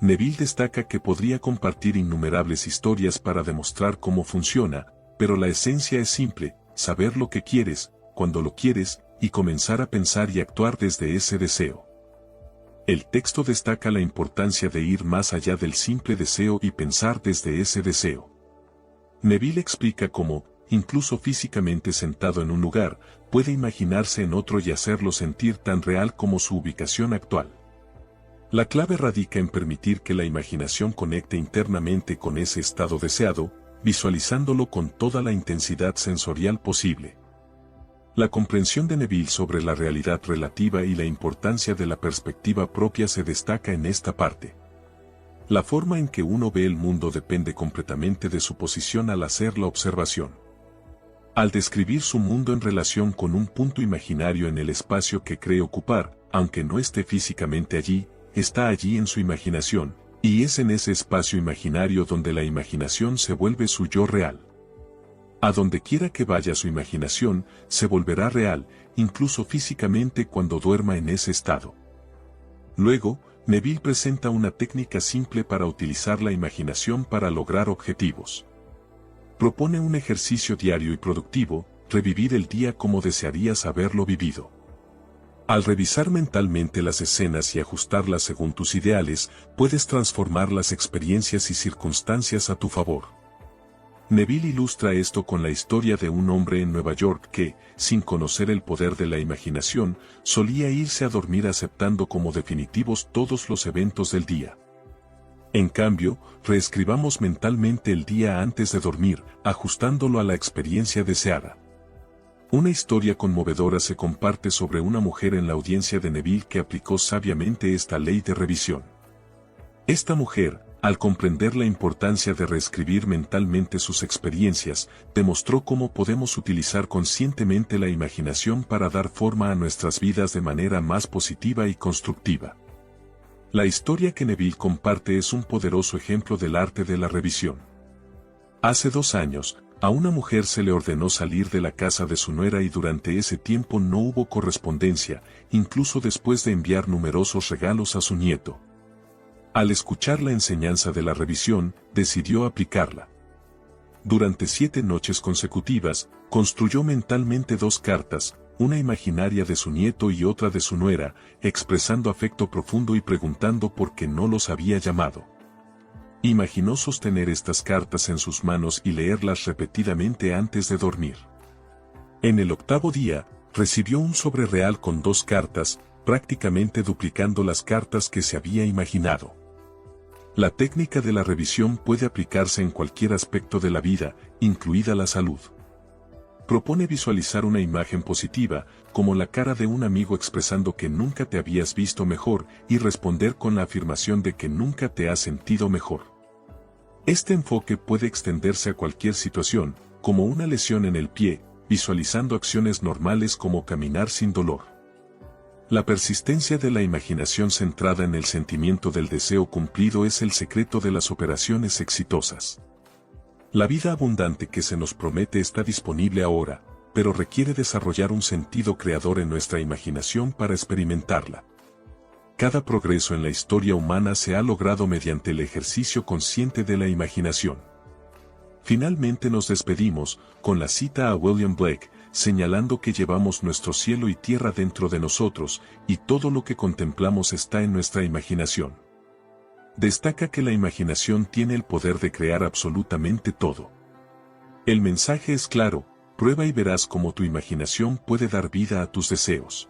Speaker 1: Neville destaca que podría compartir innumerables historias para demostrar cómo funciona, pero la esencia es simple: saber lo que quieres, cuando lo quieres, y comenzar a pensar y actuar desde ese deseo. El texto destaca la importancia de ir más allá del simple deseo y pensar desde ese deseo. Neville explica cómo, incluso físicamente sentado en un lugar, puede imaginarse en otro y hacerlo sentir tan real como su ubicación actual. La clave radica en permitir que la imaginación conecte internamente con ese estado deseado, visualizándolo con toda la intensidad sensorial posible. La comprensión de Neville sobre la realidad relativa y la importancia de la perspectiva propia se destaca en esta parte. La forma en que uno ve el mundo depende completamente de su posición al hacer la observación. Al describir su mundo en relación con un punto imaginario en el espacio que cree ocupar, aunque no esté físicamente allí, está allí en su imaginación, y es en ese espacio imaginario donde la imaginación se vuelve su yo real. A donde quiera que vaya su imaginación, se volverá real, incluso físicamente cuando duerma en ese estado. Luego, Neville presenta una técnica simple para utilizar la imaginación para lograr objetivos. Propone un ejercicio diario y productivo: revivir el día como desearías haberlo vivido. Al revisar mentalmente las escenas y ajustarlas según tus ideales, puedes transformar las experiencias y circunstancias a tu favor. Neville ilustra esto con la historia de un hombre en Nueva York que, sin conocer el poder de la imaginación, solía irse a dormir aceptando como definitivos todos los eventos del día. En cambio, reescribamos mentalmente el día antes de dormir, ajustándolo a la experiencia deseada. Una historia conmovedora se comparte sobre una mujer en la audiencia de Neville que aplicó sabiamente esta ley de revisión. Esta mujer, al comprender la importancia de reescribir mentalmente sus experiencias, demostró cómo podemos utilizar conscientemente la imaginación para dar forma a nuestras vidas de manera más positiva y constructiva. La historia que Neville comparte es un poderoso ejemplo del arte de la revisión. Hace 2 años, a una mujer se le ordenó salir de la casa de su nuera y durante ese tiempo no hubo correspondencia, incluso después de enviar numerosos regalos a su nieto. Al escuchar la enseñanza de la revisión, decidió aplicarla. Durante 7 noches consecutivas, construyó mentalmente 2 cartas, una imaginaria de su nieto y otra de su nuera, expresando afecto profundo y preguntando por qué no los había llamado. Imaginó sostener estas cartas en sus manos y leerlas repetidamente antes de dormir. En el 8º día, recibió un sobre real con 2 cartas, prácticamente duplicando las cartas que se había imaginado. La técnica de la revisión puede aplicarse en cualquier aspecto de la vida, incluida la salud. Propone visualizar una imagen positiva, como la cara de un amigo expresando que nunca te habías visto mejor, y responder con la afirmación de que nunca te has sentido mejor. Este enfoque puede extenderse a cualquier situación, como una lesión en el pie, visualizando acciones normales como caminar sin dolor. La persistencia de la imaginación centrada en el sentimiento del deseo cumplido es el secreto de las operaciones exitosas. La vida abundante que se nos promete está disponible ahora, pero requiere desarrollar un sentido creador en nuestra imaginación para experimentarla. Cada progreso en la historia humana se ha logrado mediante el ejercicio consciente de la imaginación. Finalmente nos despedimos, con la cita a William Blake, señalando que llevamos nuestro cielo y tierra dentro de nosotros, y todo lo que contemplamos está en nuestra imaginación. Destaca que la imaginación tiene el poder de crear absolutamente todo. El mensaje es claro: prueba y verás cómo tu imaginación puede dar vida a tus deseos.